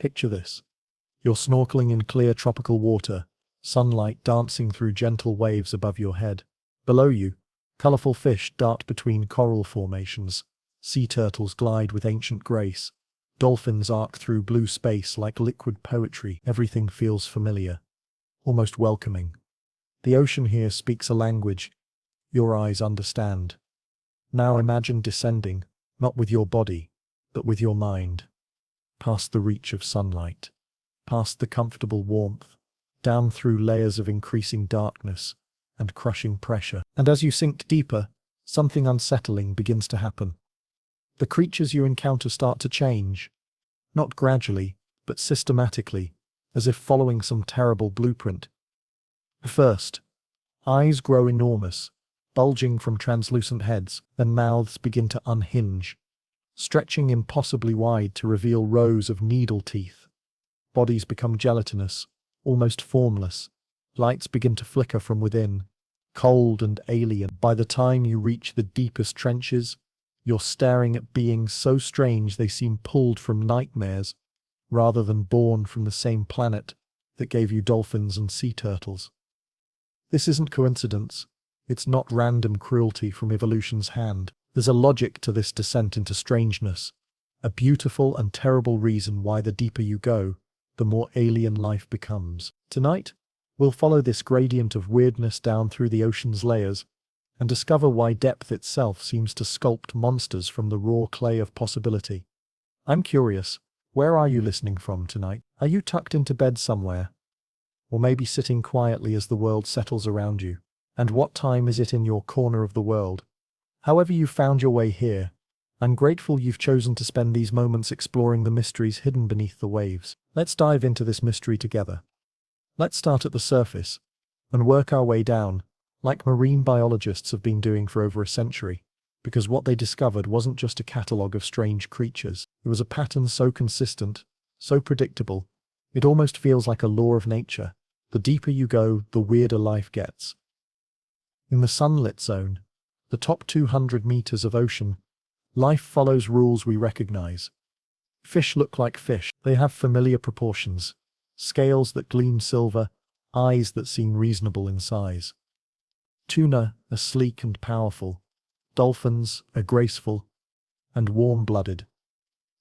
Picture this. You're snorkeling in clear tropical water, sunlight dancing through gentle waves above your head. Below you, colorful fish dart between coral formations, sea turtles glide with ancient grace, dolphins arc through blue space like liquid poetry. Everything feels familiar, almost welcoming. The ocean here speaks a language your eyes understand. Now imagine descending, not with your body, but with your mind. Past the reach of sunlight, past the comfortable warmth, down through layers of increasing darkness and crushing pressure. And as you sink deeper, something unsettling begins to happen. The creatures you encounter start to change, not gradually, but systematically, as if following some terrible blueprint. First, eyes grow enormous, bulging from translucent heads, then mouths begin to unhinge, stretching impossibly wide to reveal rows of needle teeth. Bodies become gelatinous, almost formless. Lights begin to flicker from within, cold and alien. By the time you reach the deepest trenches, you're staring at beings so strange they seem pulled from nightmares, rather than born from the same planet that gave you dolphins and sea turtles. This isn't coincidence. It's not random cruelty from evolution's hand. There's a logic to this descent into strangeness, a beautiful and terrible reason why the deeper you go, the more alien life becomes. Tonight, we'll follow this gradient of weirdness down through the ocean's layers and discover why depth itself seems to sculpt monsters from the raw clay of possibility. I'm curious, where are you listening from tonight? Are you tucked into bed somewhere? Or maybe sitting quietly as the world settles around you? And what time is it in your corner of the world? However you found your way here, I'm grateful you've chosen to spend these moments exploring the mysteries hidden beneath the waves. Let's dive into this mystery together. Let's start at the surface and work our way down, like marine biologists have been doing for over a century, because what they discovered wasn't just a catalogue of strange creatures. It was a pattern so consistent, so predictable, it almost feels like a law of nature. The deeper you go, the weirder life gets. In the sunlit zone, the top 200 meters of ocean, life follows rules we recognize. Fish look like fish. They have familiar proportions, scales that gleam silver, eyes that seem reasonable in size. Tuna are sleek and powerful. Dolphins are graceful and warm-blooded.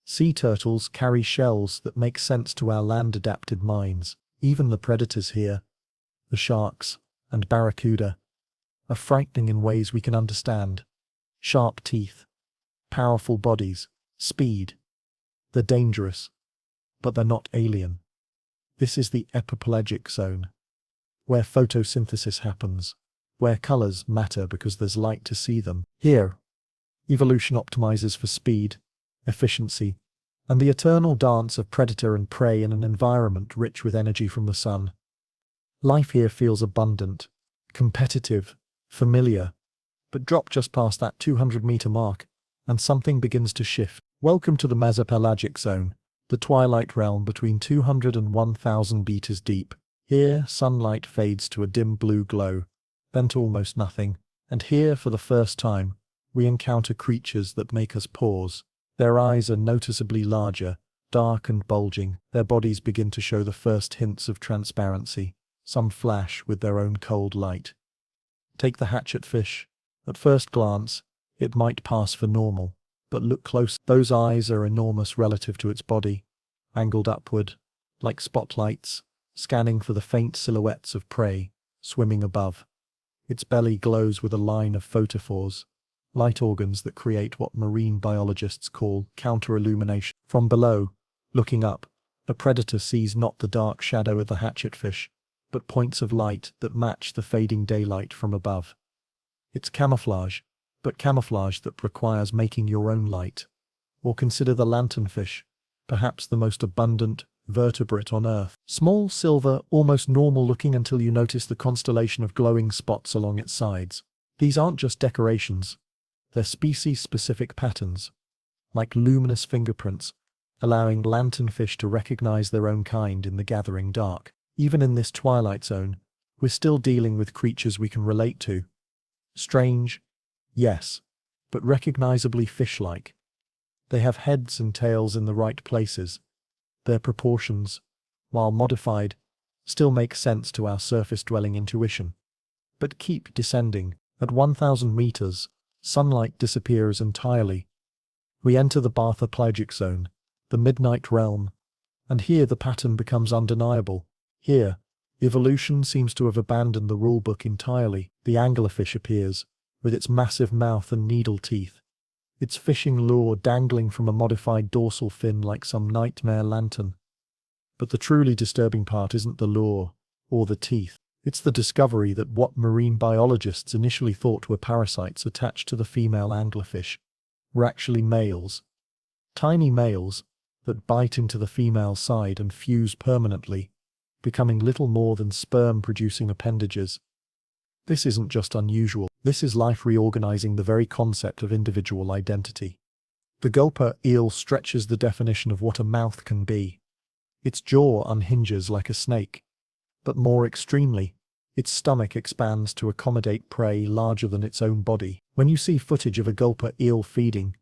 Sea turtles carry shells that make sense to our land-adapted minds. Even the predators here, the sharks and barracuda, are frightening in ways we can understand. Sharp teeth, powerful bodies, speed. They're dangerous, but they're not alien. This is the epipelagic zone, where photosynthesis happens, where colors matter because there's light to see them. Here, evolution optimizes for speed, efficiency, and the eternal dance of predator and prey in an environment rich with energy from the sun. Life here feels abundant, competitive, familiar, but drop just past that 200-meter mark, and something begins to shift. Welcome to the mesopelagic zone, the twilight realm between 200 and 1,000 meters deep. Here, sunlight fades to a dim blue glow, then to almost nothing, and here, for the first time, we encounter creatures that make us pause. Their eyes are noticeably larger, dark and bulging. Their bodies begin to show the first hints of transparency. Some flash with their own cold light. Take the hatchetfish. At first glance, it might pass for normal, but look close. Those eyes are enormous relative to its body, angled upward, like spotlights, scanning for the faint silhouettes of prey swimming above. Its belly glows with a line of photophores, light organs that create what marine biologists call counter-illumination. From below, looking up, a predator sees not the dark shadow of the hatchetfish, but points of light that match the fading daylight from above. It's camouflage, but camouflage that requires making your own light. Or consider the lanternfish, perhaps the most abundant vertebrate on Earth. Small, silver, almost normal looking until you notice the constellation of glowing spots along its sides. These aren't just decorations. They're species-specific patterns, like luminous fingerprints, allowing lanternfish to recognize their own kind in the gathering dark. Even in this twilight zone, we're still dealing with creatures we can relate to. Strange, yes, but recognizably fish-like. They have heads and tails in the right places. Their proportions, while modified, still make sense to our surface-dwelling intuition. But keep descending. At 1,000 meters, sunlight disappears entirely. We enter the bathypelagic zone, the midnight realm, and here the pattern becomes undeniable. Here, evolution seems to have abandoned the rulebook entirely. The anglerfish appears, with its massive mouth and needle teeth, its fishing lure dangling from a modified dorsal fin like some nightmare lantern. But the truly disturbing part isn't the lure, or the teeth. It's the discovery that what marine biologists initially thought were parasites attached to the female anglerfish were actually males. Tiny males that bite into the female side and fuse permanently, becoming little more than sperm-producing appendages. This isn't just unusual, this is life reorganizing the very concept of individual identity. The gulper eel stretches the definition of what a mouth can be. Its jaw unhinges like a snake, but more extremely, its stomach expands to accommodate prey larger than its own body. When you see footage of a gulper eel feeding,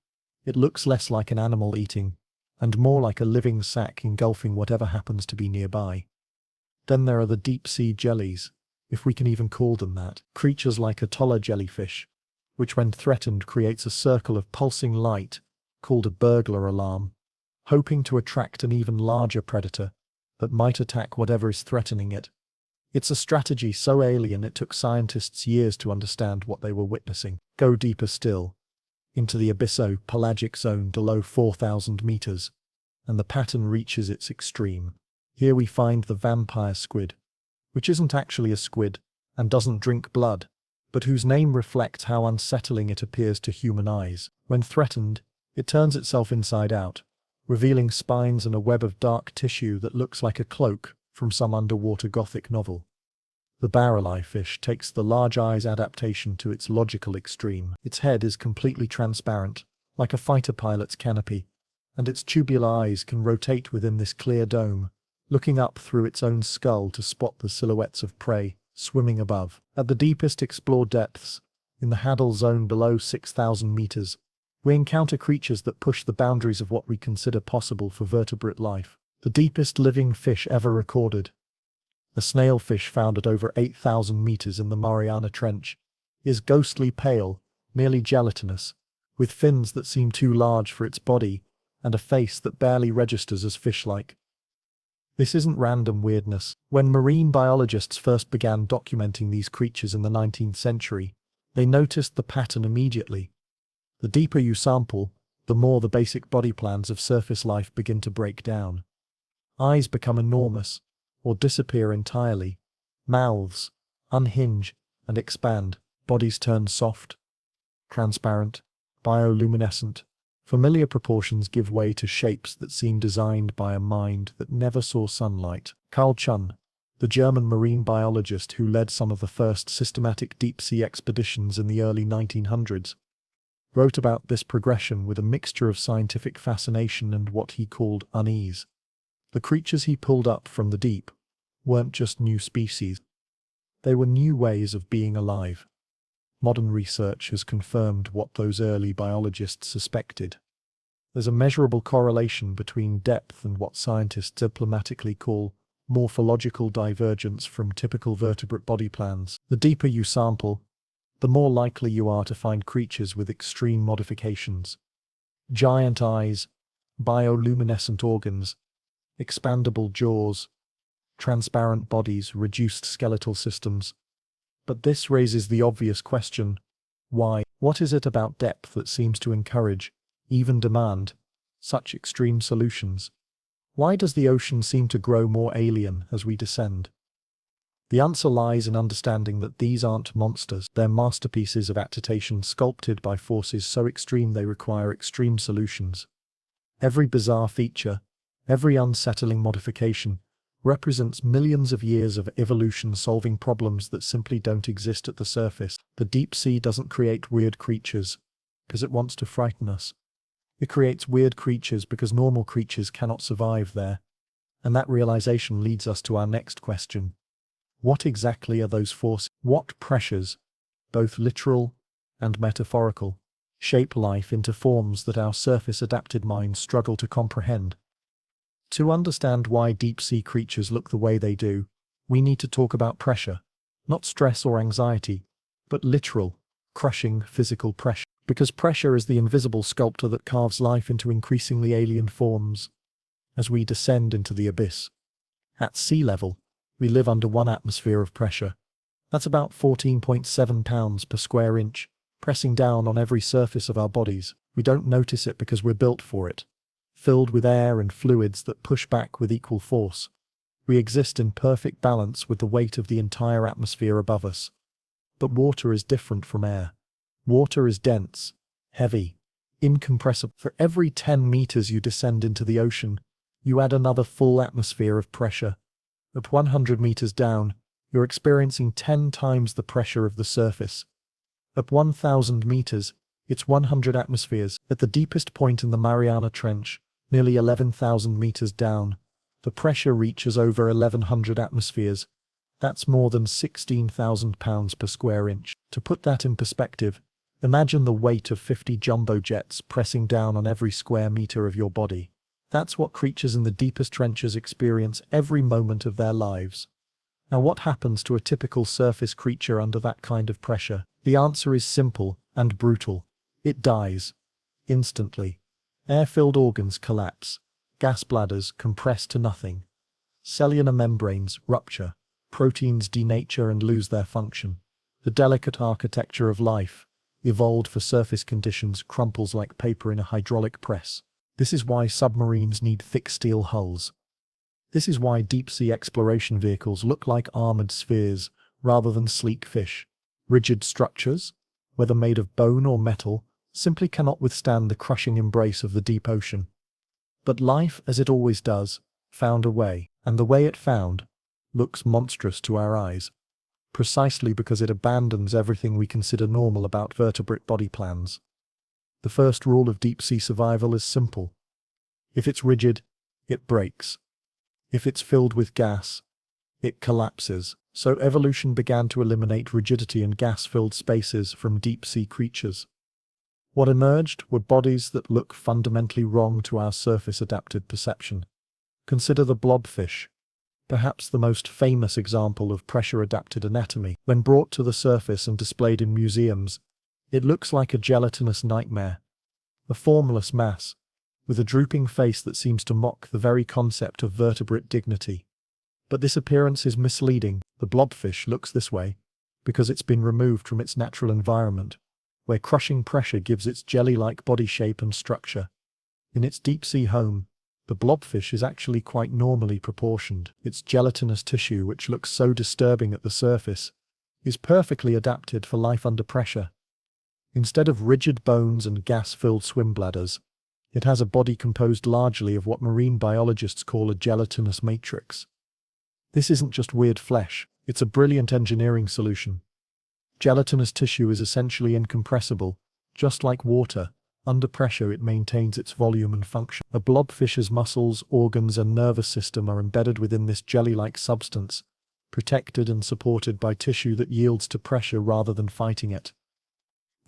it looks less like an animal eating, and more like a living sack engulfing whatever happens to be nearby. Then there are the deep-sea jellies, if we can even call them that, creatures like a taller jellyfish, which when threatened creates a circle of pulsing light, called a burglar alarm, hoping to attract an even larger predator that might attack whatever is threatening it. It's a strategy so alien it took scientists years to understand what they were witnessing. Go deeper still, into the abysso-pelagic zone below 4,000 meters, and the pattern reaches its extreme. Here we find the vampire squid, which isn't actually a squid and doesn't drink blood, but whose name reflects how unsettling it appears to human eyes. When threatened, it turns itself inside out, revealing spines and a web of dark tissue that looks like a cloak from some underwater Gothic novel. The barrel-eye fish takes the large eyes adaptation to its logical extreme. Its head is completely transparent, like a fighter pilot's canopy, and its tubular eyes can rotate within this clear dome, looking up through its own skull to spot the silhouettes of prey swimming above. At the deepest explored depths, in the Haddle zone below 6,000 meters, we encounter creatures that push the boundaries of what we consider possible for vertebrate life. The deepest living fish ever recorded, a snailfish found at over 8,000 meters in the Mariana Trench, is ghostly pale, merely gelatinous, with fins that seem too large for its body and a face that barely registers as fish-like. This isn't random weirdness. When marine biologists first began documenting these creatures in the 19th century, they noticed the pattern immediately. The deeper you sample, the more the basic body plans of surface life begin to break down. Eyes become enormous, or disappear entirely. Mouths unhinge and expand. Bodies turn soft, transparent, bioluminescent. Familiar proportions give way to shapes that seem designed by a mind that never saw sunlight. Carl Chun, the German marine biologist who led some of the first systematic deep-sea expeditions in the early 1900s, wrote about this progression with a mixture of scientific fascination and what he called unease. The creatures he pulled up from the deep weren't just new species. They were new ways of being alive. Modern research has confirmed what those early biologists suspected. There's a measurable correlation between depth and what scientists diplomatically call morphological divergence from typical vertebrate body plans. The deeper you sample, the more likely you are to find creatures with extreme modifications. Giant eyes, bioluminescent organs, expandable jaws, transparent bodies, reduced skeletal systems. But this raises the obvious question: why? What is it about depth that seems to encourage, even demand, such extreme solutions? Why does the ocean seem to grow more alien as we descend? The answer lies in understanding that these aren't monsters. They're masterpieces of adaptation sculpted by forces so extreme they require extreme solutions. Every bizarre feature, every unsettling modification, represents millions of years of evolution solving problems that simply don't exist at the surface. The deep sea doesn't create weird creatures because it wants to frighten us. It creates weird creatures because normal creatures cannot survive there. And that realization leads us to our next question. What exactly are those forces? What pressures, both literal and metaphorical, shape life into forms that our surface-adapted minds struggle to comprehend? To understand why deep-sea creatures look the way they do, we need to talk about pressure. Not stress or anxiety, but literal, crushing physical pressure. Because pressure is the invisible sculptor that carves life into increasingly alien forms. As we descend into the abyss. At sea level, we live under 1 atmosphere of pressure. That's about 14.7 pounds per square inch, pressing down on every surface of our bodies. We don't notice it because we're built for it. Filled with air and fluids that push back with equal force. We exist in perfect balance with the weight of the entire atmosphere above us. But water is different from air. Water is dense, heavy, incompressible. For every 10 meters you descend into the ocean, you add another full atmosphere of pressure. At 100 meters down, you're experiencing 10 times the pressure of the surface. At 1,000 meters, it's 100 atmospheres. At the deepest point in the Mariana Trench, nearly 11,000 meters down, the pressure reaches over 1,100 atmospheres. That's more than 16,000 pounds per square inch. To put that in perspective, imagine the weight of 50 jumbo jets pressing down on every square meter of your body. That's what creatures in the deepest trenches experience every moment of their lives. Now, what happens to a typical surface creature under that kind of pressure? The answer is simple and brutal. It dies. Instantly. Air-filled organs collapse. Gas bladders compress to nothing. Cellular membranes rupture. Proteins denature and lose their function. The delicate architecture of life, evolved for surface conditions, crumples like paper in a hydraulic press. This is why submarines need thick steel hulls. This is why deep-sea exploration vehicles look like armored spheres rather than sleek fish. Rigid structures, whether made of bone or metal, simply cannot withstand the crushing embrace of the deep ocean. But life, as it always does, found a way, and the way it found looks monstrous to our eyes. Precisely because it abandons everything we consider normal about vertebrate body plans. The first rule of deep-sea survival is simple. If it's rigid, it breaks. If it's filled with gas, it collapses. So evolution began to eliminate rigidity and gas-filled spaces from deep-sea creatures. What emerged were bodies that look fundamentally wrong to our surface-adapted perception. Consider the blobfish, perhaps the most famous example of pressure-adapted anatomy. When brought to the surface and displayed in museums, it looks like a gelatinous nightmare, a formless mass, with a drooping face that seems to mock the very concept of vertebrate dignity. But this appearance is misleading. The blobfish looks this way because it's been removed from its natural environment, where crushing pressure gives its jelly-like body shape and structure. In its deep-sea home, the blobfish is actually quite normally proportioned. Its gelatinous tissue, which looks so disturbing at the surface, is perfectly adapted for life under pressure. Instead of rigid bones and gas-filled swim bladders, it has a body composed largely of what marine biologists call a gelatinous matrix. This isn't just weird flesh, it's a brilliant engineering solution. Gelatinous tissue is essentially incompressible, just like water. Under pressure it maintains its volume and function. A blobfish's muscles, organs and nervous system are embedded within this jelly-like substance, protected and supported by tissue that yields to pressure rather than fighting it.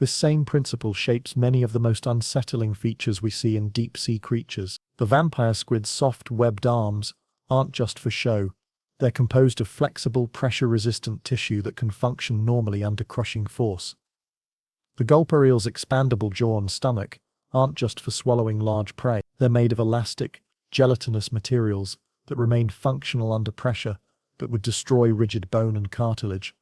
This same principle shapes many of the most unsettling features we see in deep-sea creatures. The vampire squid's soft, webbed arms aren't just for show. They're composed of flexible, pressure-resistant tissue that can function normally under crushing force. The gulper eel's expandable jaw and stomach aren't just for swallowing large prey. They're made of elastic, gelatinous materials that remain functional under pressure, but would destroy rigid bone and cartilage.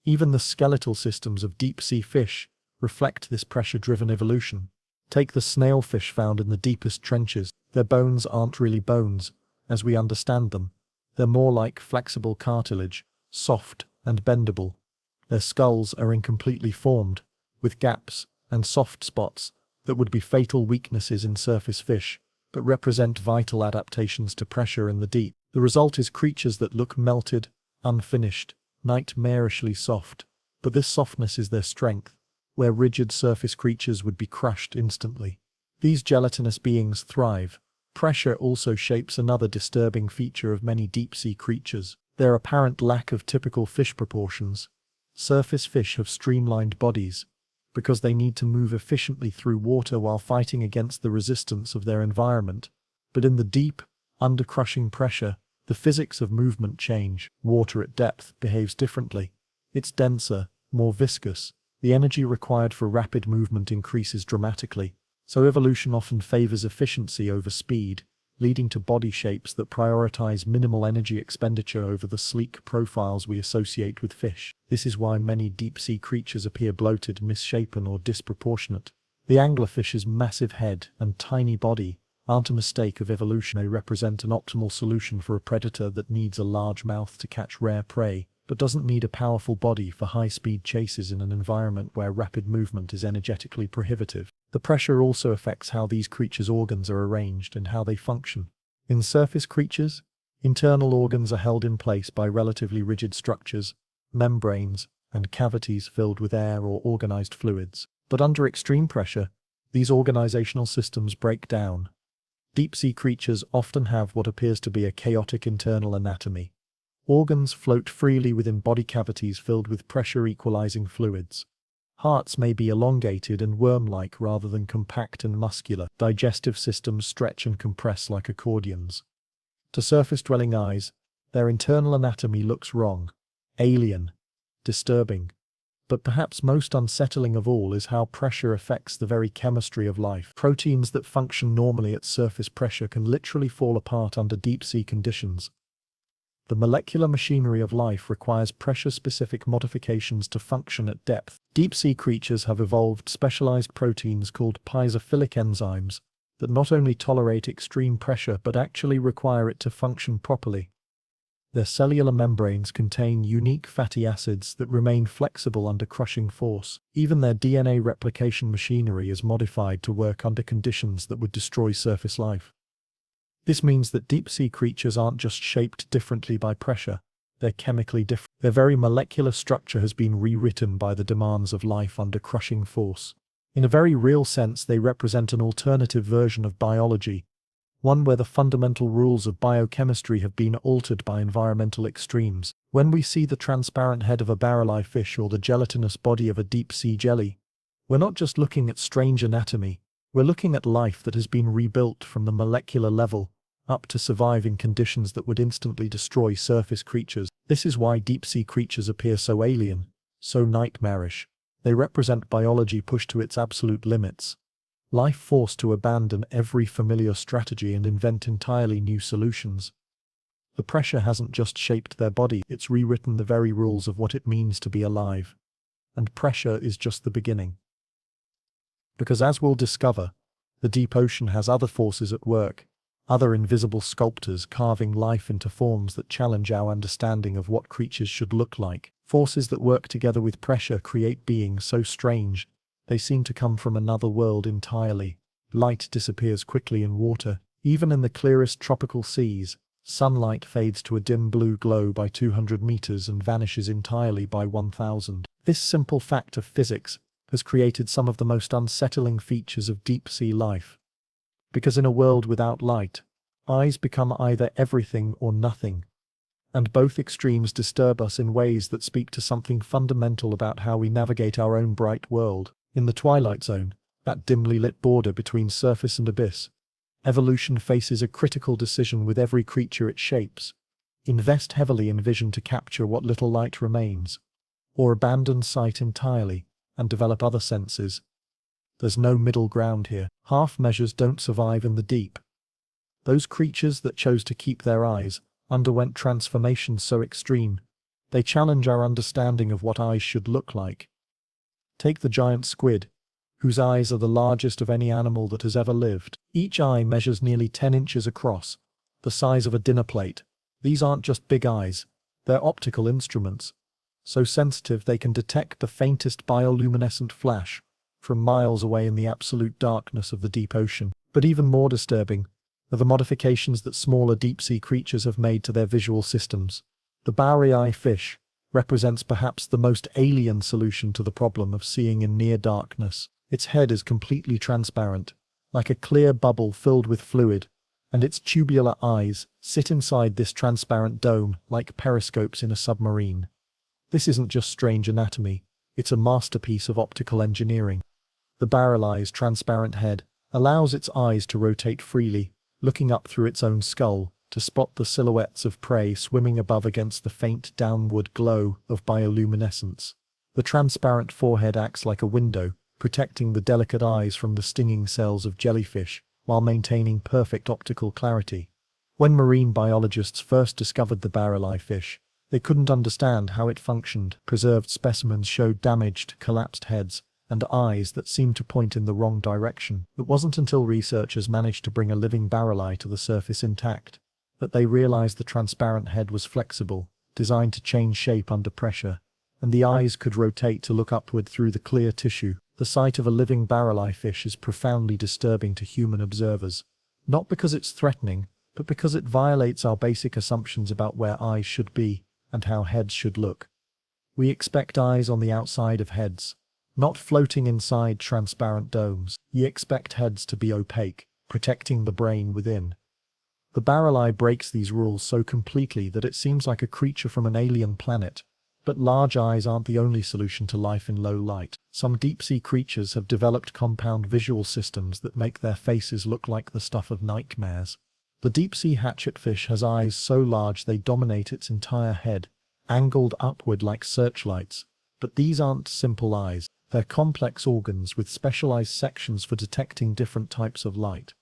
Even the skeletal systems of deep-sea fish reflect this pressure-driven evolution. Take the snailfish found in the deepest trenches. Their bones aren't really bones, as we understand them. They're more like flexible cartilage, soft and bendable. Their skulls are incompletely formed, with gaps and soft spots that would be fatal weaknesses in surface fish, but represent vital adaptations to pressure in the deep. The result is creatures that look melted, unfinished, nightmarishly soft. But this softness is their strength, where rigid surface creatures would be crushed instantly. These gelatinous beings thrive. Pressure also shapes another disturbing feature of many deep-sea creatures: their apparent lack of typical fish proportions. Surface fish have streamlined bodies, because they need to move efficiently through water while fighting against the resistance of their environment. But in the deep, Under crushing pressure, the physics of movement change. Water at depth behaves differently. It's denser, more viscous. The energy required for rapid movement increases dramatically. So evolution often favors efficiency over speed, leading to body shapes that prioritize minimal energy expenditure over the sleek profiles we associate with fish. This is why many deep-sea creatures appear bloated, misshapen, or disproportionate. The anglerfish's massive head and tiny body aren't a mistake of evolution. They represent an optimal solution for a predator that needs a large mouth to catch rare prey, but doesn't need a powerful body for high-speed chases in an environment where rapid movement is energetically prohibitive. The pressure also affects how these creatures' organs are arranged and how they function. In surface creatures, internal organs are held in place by relatively rigid structures, membranes, and cavities filled with air or organized fluids. But under extreme pressure, these organizational systems break down. Deep-sea creatures often have what appears to be a chaotic internal anatomy. Organs float freely within body cavities filled with pressure-equalizing fluids. Hearts may be elongated and worm-like rather than compact and muscular. Digestive systems stretch and compress like accordions. To surface-dwelling eyes, their internal anatomy looks wrong, alien, disturbing. But perhaps most unsettling of all is how pressure affects the very chemistry of life. Proteins that function normally at surface pressure can literally fall apart under deep-sea conditions. The molecular machinery of life requires pressure-specific modifications to function at depth. Deep-sea creatures have evolved specialized proteins called piezophilic enzymes that not only tolerate extreme pressure but actually require it to function properly. Their cellular membranes contain unique fatty acids that remain flexible under crushing force. Even their DNA replication machinery is modified to work under conditions that would destroy surface life. This means that deep-sea creatures aren't just shaped differently by pressure, they're chemically different. Their very molecular structure has been rewritten by the demands of life under crushing force. In a very real sense, they represent an alternative version of biology, one where the fundamental rules of biochemistry have been altered by environmental extremes. When we see the transparent head of a barrel-eye fish or the gelatinous body of a deep-sea jelly, we're not just looking at strange anatomy, we're looking at life that has been rebuilt from the molecular level up to survive in conditions that would instantly destroy surface creatures. This is why deep-sea creatures appear so alien, so nightmarish. They represent biology pushed to its absolute limits. Life forced to abandon every familiar strategy and invent entirely new solutions. The pressure hasn't just shaped their body, it's rewritten the very rules of what it means to be alive. And pressure is just the beginning. Because as we'll discover, the deep ocean has other forces at work, other invisible sculptors carving life into forms that challenge our understanding of what creatures should look like. Forces that work together with pressure create beings so strange, they seem to come from another world entirely. Light disappears quickly in water. Even in the clearest tropical seas, sunlight fades to a dim blue glow by 200 meters and vanishes entirely by 1,000. This simple fact of physics has created some of the most unsettling features of deep-sea life. Because in a world without light, eyes become either everything or nothing. And both extremes disturb us in ways that speak to something fundamental about how we navigate our own bright world. In the twilight zone, that dimly lit border between surface and abyss, evolution faces a critical decision with every creature it shapes. Invest heavily in vision to capture what little light remains, or abandon sight entirely and develop other senses. There's no middle ground here. Half measures don't survive in the deep. Those creatures that chose to keep their eyes underwent transformations so extreme, they challenge our understanding of what eyes should look like. Take the giant squid, whose eyes are the largest of any animal that has ever lived. Each eye measures nearly 10 inches across, the size of a dinner plate. These aren't just big eyes, they're optical instruments, so sensitive they can detect the faintest bioluminescent flash from miles away in the absolute darkness of the deep ocean. But even more disturbing are the modifications that smaller deep-sea creatures have made to their visual systems. The bowery-eye fish represents perhaps the most alien solution to the problem of seeing in near darkness. Its head is completely transparent, like a clear bubble filled with fluid, and its tubular eyes sit inside this transparent dome like periscopes in a submarine. This isn't just strange anatomy, it's a masterpiece of optical engineering. The barrel-eye's transparent head allows its eyes to rotate freely, looking up through its own skull to spot the silhouettes of prey swimming above against the faint downward glow of bioluminescence. The transparent forehead acts like a window, protecting the delicate eyes from the stinging cells of jellyfish while maintaining perfect optical clarity. When marine biologists first discovered the barrel-eye fish, they couldn't understand how it functioned. Preserved specimens showed damaged, collapsed heads and eyes that seemed to point in the wrong direction. It wasn't until researchers managed to bring a living barrel-eye to the surface intact that they realized the transparent head was flexible, designed to change shape under pressure, and the eyes could rotate to look upward through the clear tissue. The sight of a living barrel-eye fish is profoundly disturbing to human observers, not because it's threatening, but because it violates our basic assumptions about where eyes should be and how heads should look. We expect eyes on the outside of heads, not floating inside transparent domes. We expect heads to be opaque, protecting the brain within. The barrel-eye breaks these rules so completely that it seems like a creature from an alien planet. But large eyes aren't the only solution to life in low light. Some deep-sea creatures have developed compound visual systems that make their faces look like the stuff of nightmares. The deep-sea hatchetfish has eyes so large they dominate its entire head, angled upward like searchlights. But these aren't simple eyes. They're complex organs with specialized sections for detecting different types of light.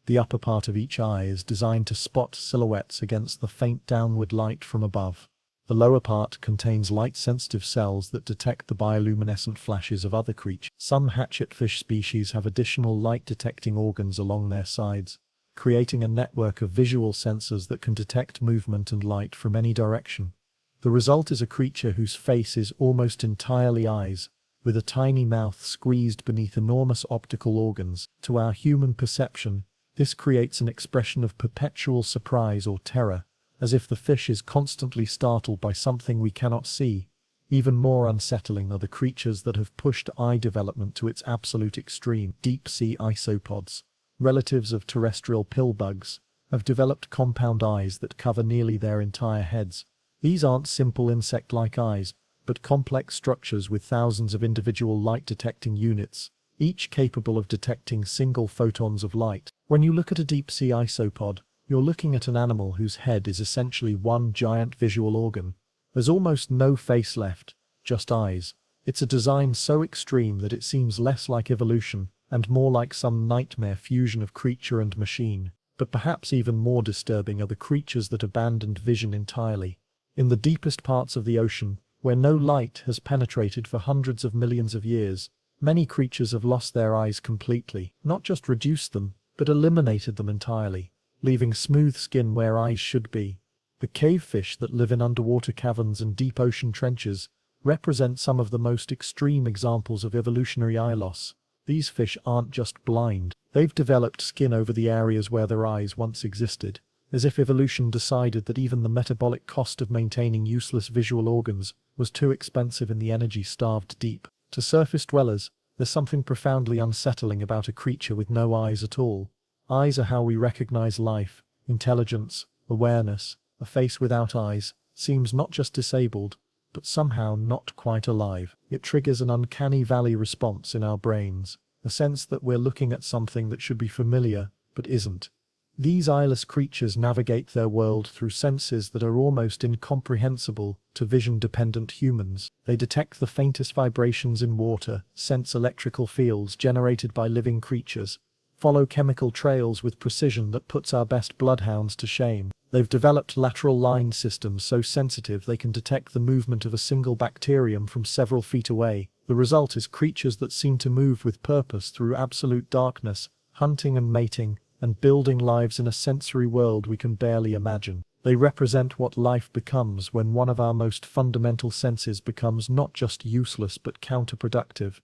The upper part of each eye is designed to spot silhouettes against the faint downward light from above. The lower part contains light-sensitive cells that detect the bioluminescent flashes of other creatures. Some hatchetfish species have additional light-detecting organs along their sides, creating a network of visual sensors that can detect movement and light from any direction. The result is a creature whose face is almost entirely eyes, with a tiny mouth squeezed beneath enormous optical organs. To our human perception, this creates an expression of perpetual surprise or terror, as if the fish is constantly startled by something we cannot see. Even more unsettling are the creatures that have pushed eye development to its absolute extreme. Deep-sea isopods, relatives of terrestrial pillbugs, have developed compound eyes that cover nearly their entire heads. These aren't simple insect-like eyes, but complex structures with thousands of individual light-detecting units, each capable of detecting single photons of light. When you look at a deep-sea isopod, you're looking at an animal whose head is essentially one giant visual organ. There's almost no face left, just eyes. It's a design so extreme that it seems less like evolution and more like some nightmare fusion of creature and machine. But perhaps even more disturbing are the creatures that abandoned vision entirely. In the deepest parts of the ocean, where no light has penetrated for hundreds of millions of years, many creatures have lost their eyes completely, not just reduced them, but eliminated them entirely, leaving smooth skin where eyes should be. The cavefish that live in underwater caverns and deep ocean trenches represent some of the most extreme examples of evolutionary eye loss. These fish aren't just blind, they've developed skin over the areas where their eyes once existed, as if evolution decided that even the metabolic cost of maintaining useless visual organs was too expensive in the energy-starved deep. To surface dwellers, there's something profoundly unsettling about a creature with no eyes at all. Eyes are how we recognize life, intelligence, awareness. A face without eyes seems not just disabled, but somehow not quite alive. It triggers an uncanny valley response in our brains, a sense that we're looking at something that should be familiar, but isn't. These eyeless creatures navigate their world through senses that are almost incomprehensible to vision-dependent humans. They detect the faintest vibrations in water, sense electrical fields generated by living creatures, follow chemical trails with precision that puts our best bloodhounds to shame. They've developed lateral line systems so sensitive they can detect the movement of a single bacterium from several feet away. The result is creatures that seem to move with purpose through absolute darkness, hunting and mating, and building lives in a sensory world we can barely imagine. They represent what life becomes when one of our most fundamental senses becomes not just useless but counterproductive.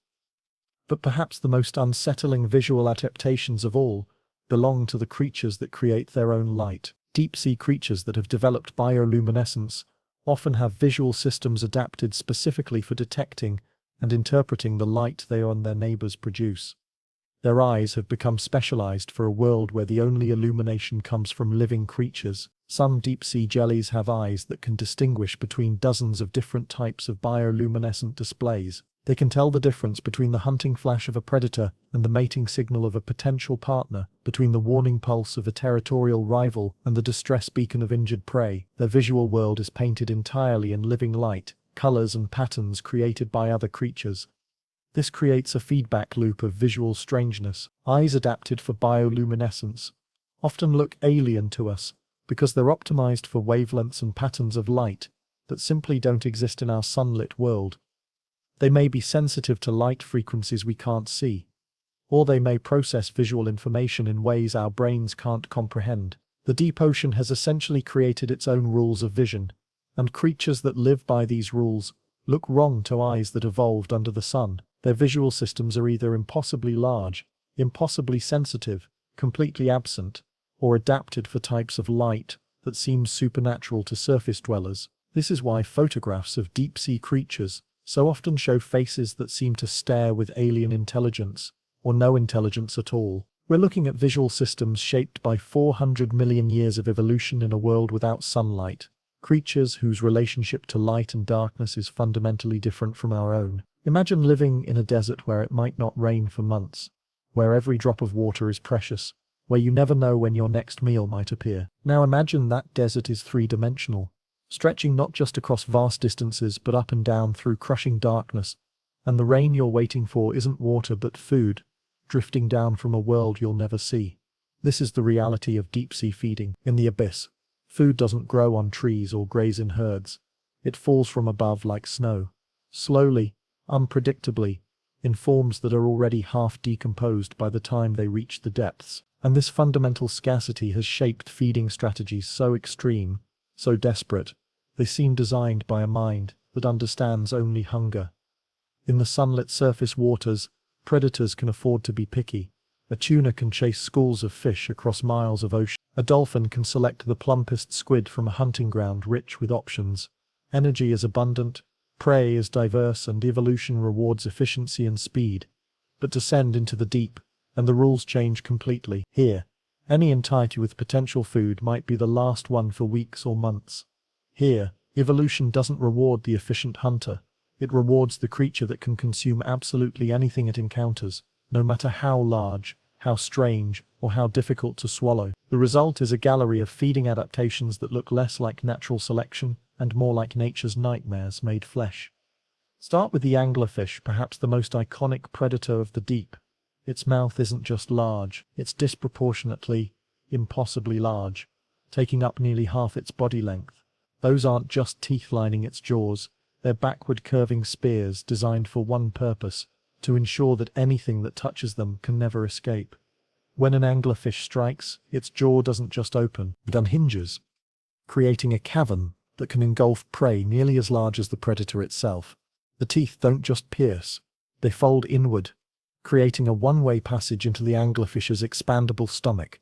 But perhaps the most unsettling visual adaptations of all belong to the creatures that create their own light. Deep-sea creatures that have developed bioluminescence often have visual systems adapted specifically for detecting and interpreting the light they and their neighbors produce. Their eyes have become specialized for a world where the only illumination comes from living creatures. Some deep-sea jellies have eyes that can distinguish between dozens of different types of bioluminescent displays. They can tell the difference between the hunting flash of a predator and the mating signal of a potential partner, between the warning pulse of a territorial rival and the distress beacon of injured prey. Their visual world is painted entirely in living light, colors and patterns created by other creatures. This creates a feedback loop of visual strangeness. Eyes adapted for bioluminescence often look alien to us because they're optimized for wavelengths and patterns of light that simply don't exist in our sunlit world. They may be sensitive to light frequencies we can't see, or they may process visual information in ways our brains can't comprehend. The deep ocean has essentially created its own rules of vision, and creatures that live by these rules look wrong to eyes that evolved under the sun. Their visual systems are either impossibly large, impossibly sensitive, completely absent, or adapted for types of light that seem supernatural to surface dwellers. This is why photographs of deep-sea creatures so often show faces that seem to stare with alien intelligence, or no intelligence at all. We're looking at visual systems shaped by 400 million years of evolution in a world without sunlight, creatures whose relationship to light and darkness is fundamentally different from our own. Imagine living in a desert where it might not rain for months, where every drop of water is precious, where you never know when your next meal might appear. Now imagine that desert is three-dimensional, stretching not just across vast distances but up and down through crushing darkness, and the rain you're waiting for isn't water but food, drifting down from a world you'll never see. This is the reality of deep-sea feeding. In the abyss, food doesn't grow on trees or graze in herds. It falls from above like snow, slowly, unpredictably, in forms that are already half decomposed by the time they reach the depths. And this fundamental scarcity has shaped feeding strategies so extreme, so desperate, they seem designed by a mind that understands only hunger. In the sunlit surface waters, predators can afford to be picky. A tuna can chase schools of fish across miles of ocean. A dolphin can select the plumpest squid from a hunting ground rich with options. Energy is abundant, prey is diverse, and evolution rewards efficiency and speed. But descend into the deep, and the rules change completely. Here, any entirety with potential food might be the last one for weeks or months. Here, evolution doesn't reward the efficient hunter. It rewards the creature that can consume absolutely anything it encounters, no matter how large, how strange, or how difficult to swallow. The result is a gallery of feeding adaptations that look less like natural selection and more like nature's nightmares made flesh. Start with the anglerfish, perhaps the most iconic predator of the deep. Its mouth isn't just large, it's disproportionately, impossibly large, taking up nearly half its body length. Those aren't just teeth lining its jaws, they're backward curving spears designed for one purpose, to ensure that anything that touches them can never escape. When an anglerfish strikes, its jaw doesn't just open, it unhinges, creating a cavern that can engulf prey nearly as large as the predator itself. The teeth don't just pierce, they fold inward, creating a one-way passage into the anglerfish's expandable stomach.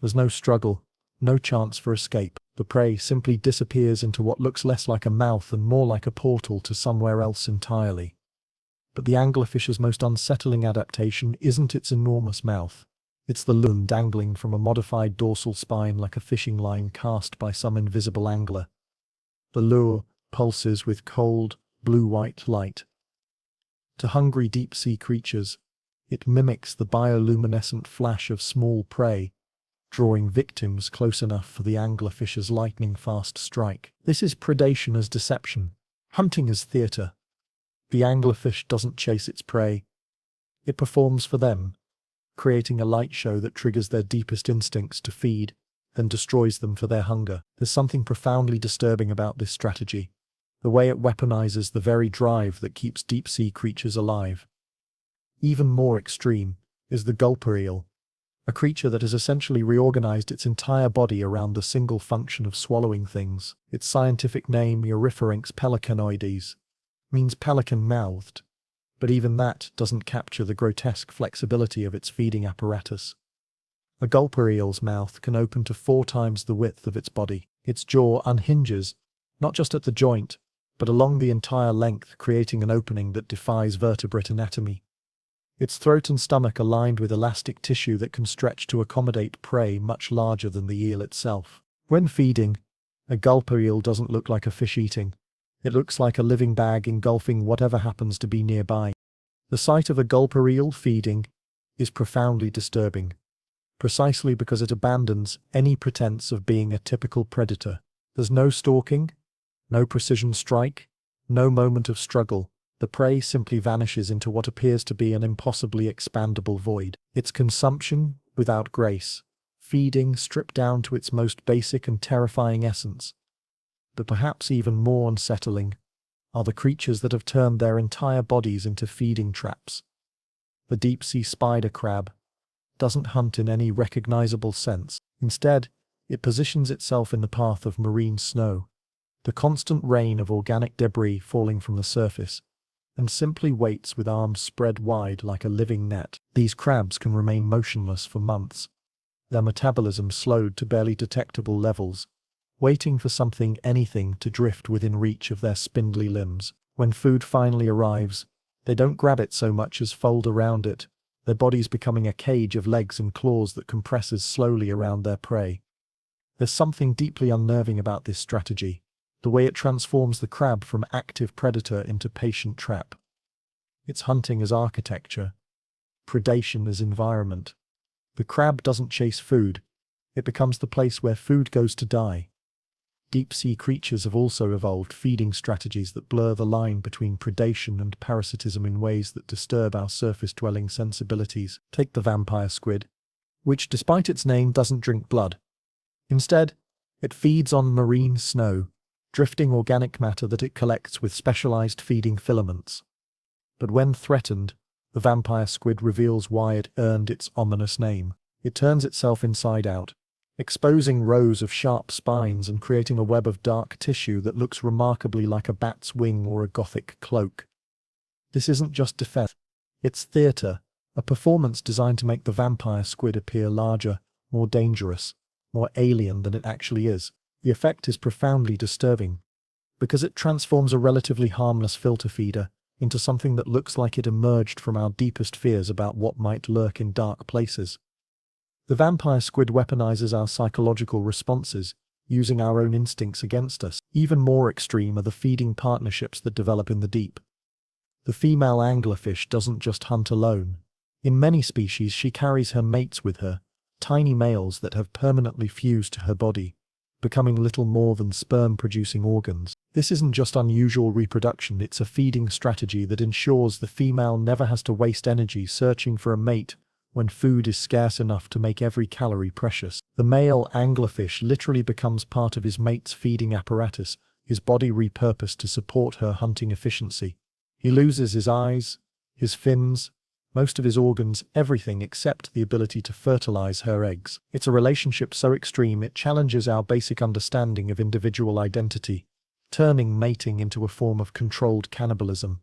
There's no struggle, no chance for escape. The prey simply disappears into what looks less like a mouth and more like a portal to somewhere else entirely. But the anglerfish's most unsettling adaptation isn't its enormous mouth. It's the lure dangling from a modified dorsal spine like a fishing line cast by some invisible angler. The lure pulses with cold, blue-white light. To hungry deep-sea creatures, it mimics the bioluminescent flash of small prey, drawing victims close enough for the anglerfish's lightning-fast strike. This is predation as deception, hunting as theater. The anglerfish doesn't chase its prey. It performs for them, creating a light show that triggers their deepest instincts to feed, then destroys them for their hunger. There's something profoundly disturbing about this strategy, the way it weaponizes the very drive that keeps deep-sea creatures alive. Even more extreme is the gulper eel, a creature that has essentially reorganized its entire body around the single function of swallowing things. Its scientific name, Eurypharynx pelicanoides, means pelican-mouthed, but even that doesn't capture the grotesque flexibility of its feeding apparatus. A gulper eel's mouth can open to 4 times the width of its body. Its jaw unhinges, not just at the joint, but along the entire length, creating an opening that defies vertebrate anatomy. Its throat and stomach are lined with elastic tissue that can stretch to accommodate prey much larger than the eel itself. When feeding, a gulper eel doesn't look like a fish eating. It looks like a living bag engulfing whatever happens to be nearby. The sight of a gulper eel feeding is profoundly disturbing, precisely because it abandons any pretense of being a typical predator. There's no stalking, no precision strike, no moment of struggle. The prey simply vanishes into what appears to be an impossibly expandable void. It's consumption without grace, feeding stripped down to its most basic and terrifying essence. But perhaps even more unsettling are the creatures that have turned their entire bodies into feeding traps. The deep-sea spider crab doesn't hunt in any recognizable sense. Instead, it positions itself in the path of marine snow, the constant rain of organic debris falling from the surface, and simply waits with arms spread wide like a living net. These crabs can remain motionless for months, their metabolism slowed to barely detectable levels, waiting for anything to drift within reach of their spindly limbs. When food finally arrives, they don't grab it so much as fold around it, their bodies becoming a cage of legs and claws that compresses slowly around their prey. There's something deeply unnerving about this strategy, the way it transforms the crab from active predator into patient trap. It's hunting as architecture, predation as environment. The crab doesn't chase food, it becomes the place where food goes to die. Deep-sea creatures have also evolved feeding strategies that blur the line between predation and parasitism in ways that disturb our surface-dwelling sensibilities. Take the vampire squid, which despite its name doesn't drink blood. Instead, it feeds on marine snow, drifting organic matter that it collects with specialized feeding filaments. But when threatened, the vampire squid reveals why it earned its ominous name. It turns itself inside out, exposing rows of sharp spines and creating a web of dark tissue that looks remarkably like a bat's wing or a gothic cloak. This isn't just defense, it's theater, a performance designed to make the vampire squid appear larger, more dangerous, more alien than it actually is. The effect is profoundly disturbing, because it transforms a relatively harmless filter feeder into something that looks like it emerged from our deepest fears about what might lurk in dark places. The vampire squid weaponizes our psychological responses, using our own instincts against us. Even more extreme are the feeding partnerships that develop in the deep. The female anglerfish doesn't just hunt alone. In many species, she carries her mates with her, tiny males that have permanently fused to her body, becoming little more than sperm-producing organs. This isn't just unusual reproduction, it's a feeding strategy that ensures the female never has to waste energy searching for a mate when food is scarce enough to make every calorie precious. The male anglerfish literally becomes part of his mate's feeding apparatus, his body repurposed to support her hunting efficiency. He loses his eyes, his fins, most of his organs, everything except the ability to fertilize her eggs. It's a relationship so extreme it challenges our basic understanding of individual identity, turning mating into a form of controlled cannibalism.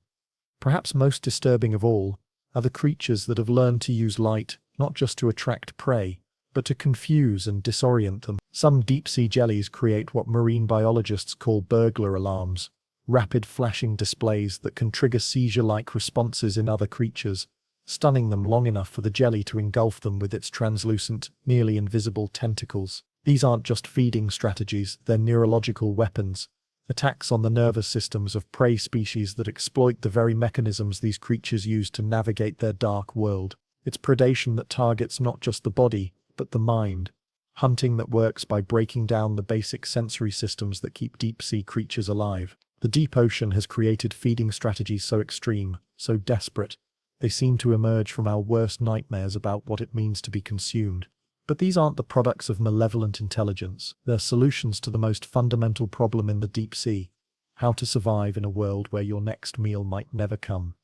Perhaps most disturbing of all are the creatures that have learned to use light not just to attract prey, but to confuse and disorient them. Some deep-sea jellies create what marine biologists call burglar alarms, rapid flashing displays that can trigger seizure-like responses in other creatures, stunning them long enough for the jelly to engulf them with its translucent, nearly invisible tentacles. These aren't just feeding strategies, they're neurological weapons, attacks on the nervous systems of prey species that exploit the very mechanisms these creatures use to navigate their dark world. It's predation that targets not just the body, but the mind. Hunting that works by breaking down the basic sensory systems that keep deep-sea creatures alive. The deep ocean has created feeding strategies so extreme, so desperate, they seem to emerge from our worst nightmares about what it means to be consumed. But these aren't the products of malevolent intelligence, they're solutions to the most fundamental problem in the deep sea: how to survive in a world where your next meal might never come.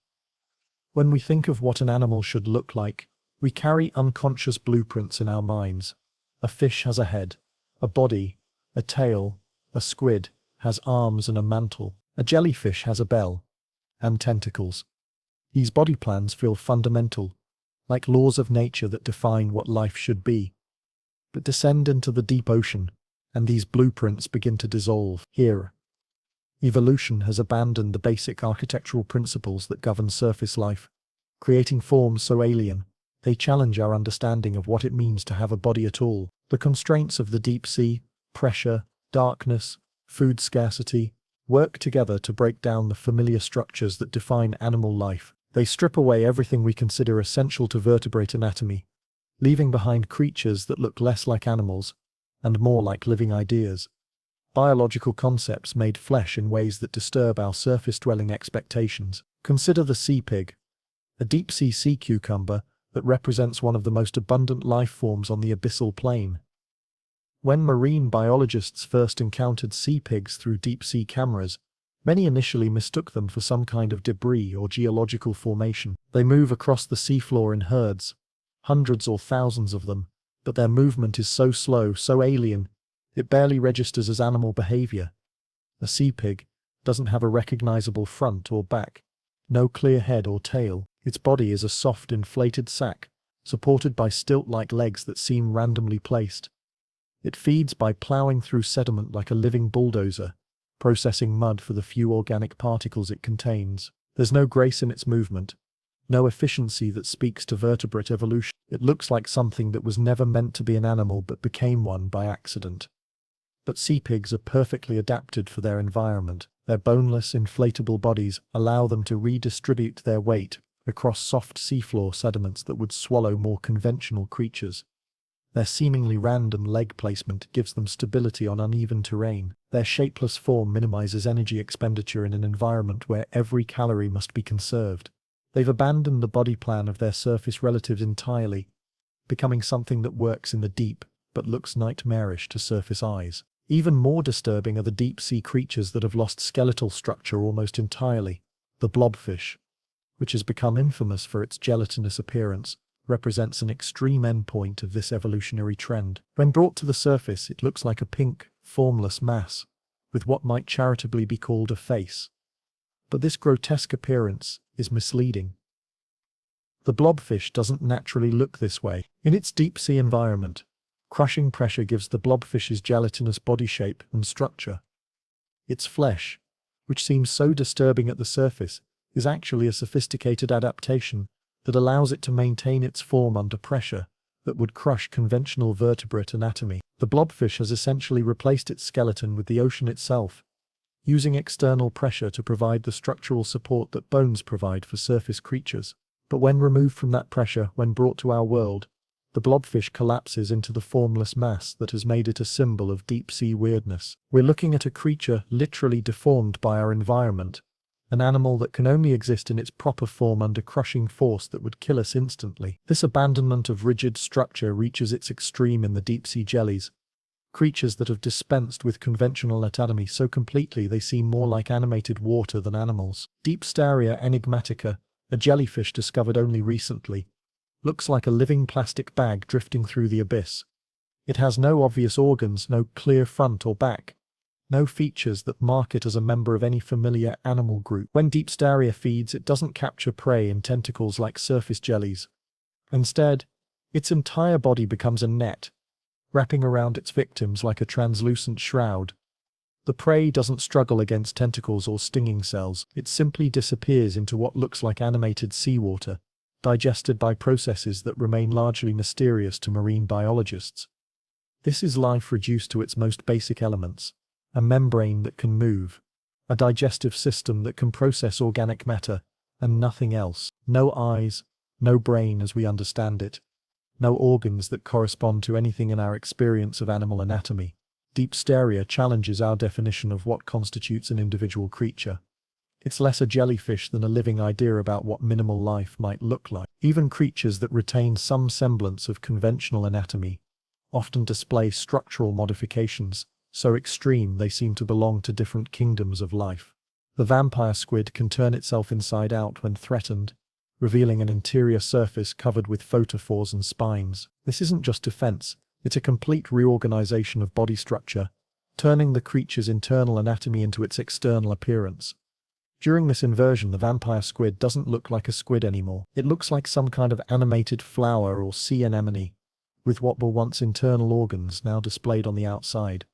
When we think of what an animal should look like, we carry unconscious blueprints in our minds. A fish has a head, a body, a tail. A squid has arms and a mantle. A jellyfish has a bell and tentacles. These body plans feel fundamental, like laws of nature that define what life should be. But descend into the deep ocean, and these blueprints begin to dissolve. Here, evolution has abandoned the basic architectural principles that govern surface life, creating forms so alien, they challenge our understanding of what it means to have a body at all. The constraints of the deep sea, pressure, darkness, food scarcity, work together to break down the familiar structures that define animal life. They strip away everything we consider essential to vertebrate anatomy, leaving behind creatures that look less like animals and more like living ideas. Biological concepts made flesh in ways that disturb our surface-dwelling expectations. Consider the sea pig, a deep-sea sea cucumber that represents one of the most abundant life forms on the abyssal plane. When marine biologists first encountered sea pigs through deep-sea cameras, many initially mistook them for some kind of debris or geological formation. They move across the seafloor in herds, hundreds or thousands of them, but their movement is so slow, so alien, it barely registers as animal behavior. A sea pig doesn't have a recognizable front or back, no clear head or tail. Its body is a soft, inflated sac, supported by stilt-like legs that seem randomly placed. It feeds by plowing through sediment like a living bulldozer, processing mud for the few organic particles it contains. There's no grace in its movement, no efficiency that speaks to vertebrate evolution. It looks like something that was never meant to be an animal but became one by accident. But sea pigs are perfectly adapted for their environment. Their boneless, inflatable bodies allow them to redistribute their weight across soft seafloor sediments that would swallow more conventional creatures. Their seemingly random leg placement gives them stability on uneven terrain. Their shapeless form minimizes energy expenditure in an environment where every calorie must be conserved. They've abandoned the body plan of their surface relatives entirely, becoming something that works in the deep but looks nightmarish to surface eyes. Even more disturbing are the deep-sea creatures that have lost skeletal structure almost entirely. The blobfish, which has become infamous for its gelatinous appearance, represents an extreme endpoint of this evolutionary trend. When brought to the surface, it looks like a pink, formless mass, with what might charitably be called a face. But this grotesque appearance is misleading. The blobfish doesn't naturally look this way. In its deep-sea environment, crushing pressure gives the blobfish's gelatinous body shape and structure. Its flesh, which seems so disturbing at the surface, is actually a sophisticated adaptation that allows it to maintain its form under pressure that would crush conventional vertebrate anatomy. The blobfish has essentially replaced its skeleton with the ocean itself, using external pressure to provide the structural support that bones provide for surface creatures. But when removed from that pressure, when brought to our world, the blobfish collapses into the formless mass that has made it a symbol of deep-sea weirdness. We're looking at a creature literally deformed by our environment, an animal that can only exist in its proper form under crushing force that would kill us instantly. This abandonment of rigid structure reaches its extreme in the deep-sea jellies, creatures that have dispensed with conventional anatomy so completely they seem more like animated water than animals. Deepstaria enigmatica, a jellyfish discovered only recently, looks like a living plastic bag drifting through the abyss. It has no obvious organs, no clear front or back, no features that mark it as a member of any familiar animal group. When Deepstaria feeds, it doesn't capture prey in tentacles like surface jellies. Instead, its entire body becomes a net, wrapping around its victims like a translucent shroud. The prey doesn't struggle against tentacles or stinging cells. It simply disappears into what looks like animated seawater, digested by processes that remain largely mysterious to marine biologists. This is life reduced to its most basic elements: a membrane that can move, a digestive system that can process organic matter, and nothing else. No eyes, no brain as we understand it, no organs that correspond to anything in our experience of animal anatomy. Deepstaria challenges our definition of what constitutes an individual creature. It's less a jellyfish than a living idea about what minimal life might look like. Even creatures that retain some semblance of conventional anatomy often display structural modifications so extreme they seem to belong to different kingdoms of life. The vampire squid can turn itself inside out when threatened, revealing an interior surface covered with photophores and spines. This isn't just defense, it's a complete reorganization of body structure, turning the creature's internal anatomy into its external appearance. During this inversion, the vampire squid doesn't look like a squid anymore. It looks like some kind of animated flower or sea anemone, with what were once internal organs now displayed on the outside.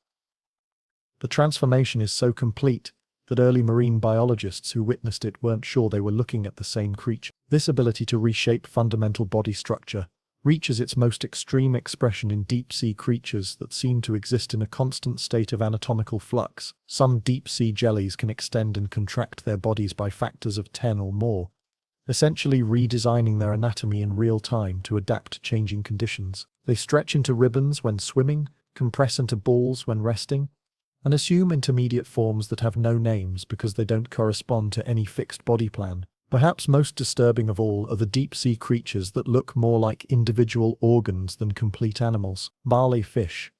The transformation is so complete that early marine biologists who witnessed it weren't sure they were looking at the same creature. This ability to reshape fundamental body structure reaches its most extreme expression in deep-sea creatures that seem to exist in a constant state of anatomical flux. Some deep-sea jellies can extend and contract their bodies by factors of 10 or more, essentially redesigning their anatomy in real time to adapt to changing conditions. They stretch into ribbons when swimming, compress into balls when resting, and assume intermediate forms that have no names because they don't correspond to any fixed body plan. Perhaps most disturbing of all are the deep-sea creatures that look more like individual organs than complete animals. Barley fish,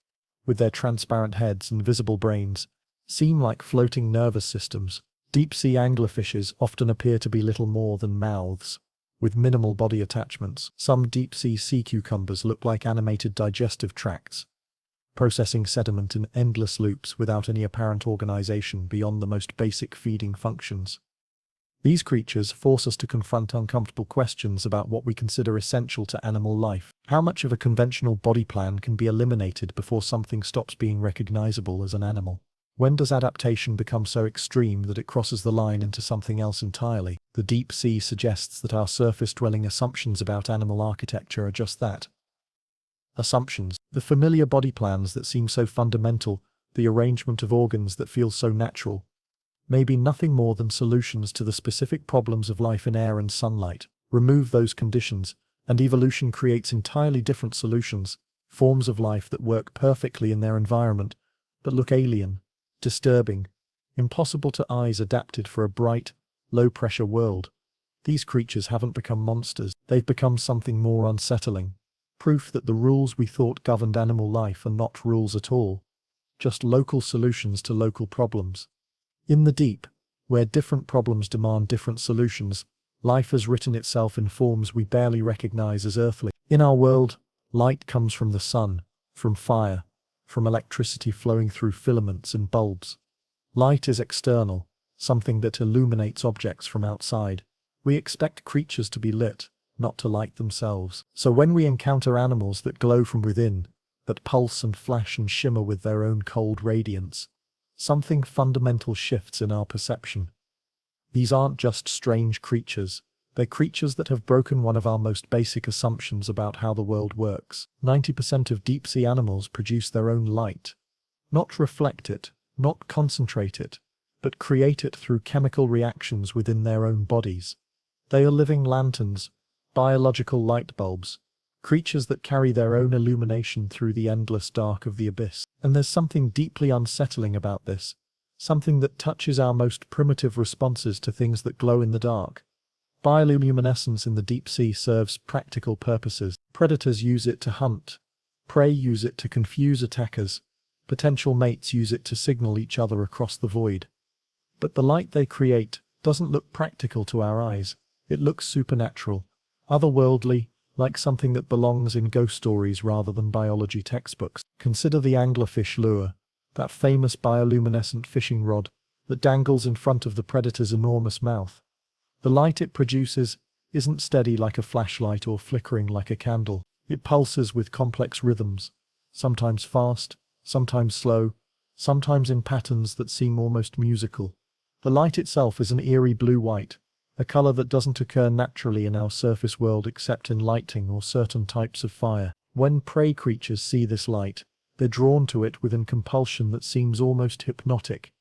with their transparent heads and visible brains, seem like floating nervous systems. Deep-sea anglerfishes often appear to be little more than mouths, with minimal body attachments. Some deep-sea sea cucumbers look like animated digestive tracts, processing sediment in endless loops without any apparent organization beyond the most basic feeding functions. These creatures force us to confront uncomfortable questions about what we consider essential to animal life. How much of a conventional body plan can be eliminated before something stops being recognizable as an animal? When does adaptation become so extreme that it crosses the line into something else entirely? The deep sea suggests that our surface-dwelling assumptions about animal architecture are just that. Assumptions. The familiar body plans that seem so fundamental, the arrangement of organs that feels so natural, may be nothing more than solutions to the specific problems of life in air and sunlight. Remove those conditions, and evolution creates entirely different solutions, forms of life that work perfectly in their environment, but look alien, disturbing, impossible to eyes adapted for a bright, low-pressure world. These creatures haven't become monsters, they've become something more unsettling. Proof that the rules we thought governed animal life are not rules at all, just local solutions to local problems. In the deep, where different problems demand different solutions, life has written itself in forms we barely recognize as earthly. In our world, light comes from the sun, from fire, from electricity flowing through filaments and bulbs. Light is external, something that illuminates objects from outside. We expect creatures to be lit, not to light themselves. So when we encounter animals that glow from within, that pulse and flash and shimmer with their own cold radiance, something fundamental shifts in our perception. These aren't just strange creatures, they're creatures that have broken one of our most basic assumptions about how the world works. 90% of deep-sea animals produce their own light. Not reflect it, not concentrate it, but create it through chemical reactions within their own bodies. They are living lanterns, biological light bulbs, creatures that carry their own illumination through the endless dark of the abyss. And there's something deeply unsettling about this, something that touches our most primitive responses to things that glow in the dark. Bioluminescence in the deep sea serves practical purposes. Predators use it to hunt, prey use it to confuse attackers, potential mates use it to signal each other across the void. But the light they create doesn't look practical to our eyes, it looks supernatural, otherworldly, like something that belongs in ghost stories rather than biology textbooks. Consider the anglerfish lure, that famous bioluminescent fishing rod that dangles in front of the predator's enormous mouth. The light it produces isn't steady like a flashlight or flickering like a candle. It pulses with complex rhythms, sometimes fast, sometimes slow, sometimes in patterns that seem almost musical. The light itself is an eerie blue-white, a color that doesn't occur naturally in our surface world except in lighting or certain types of fire. When prey creatures see this light, they're drawn to it with a compulsion that seems almost hypnotic.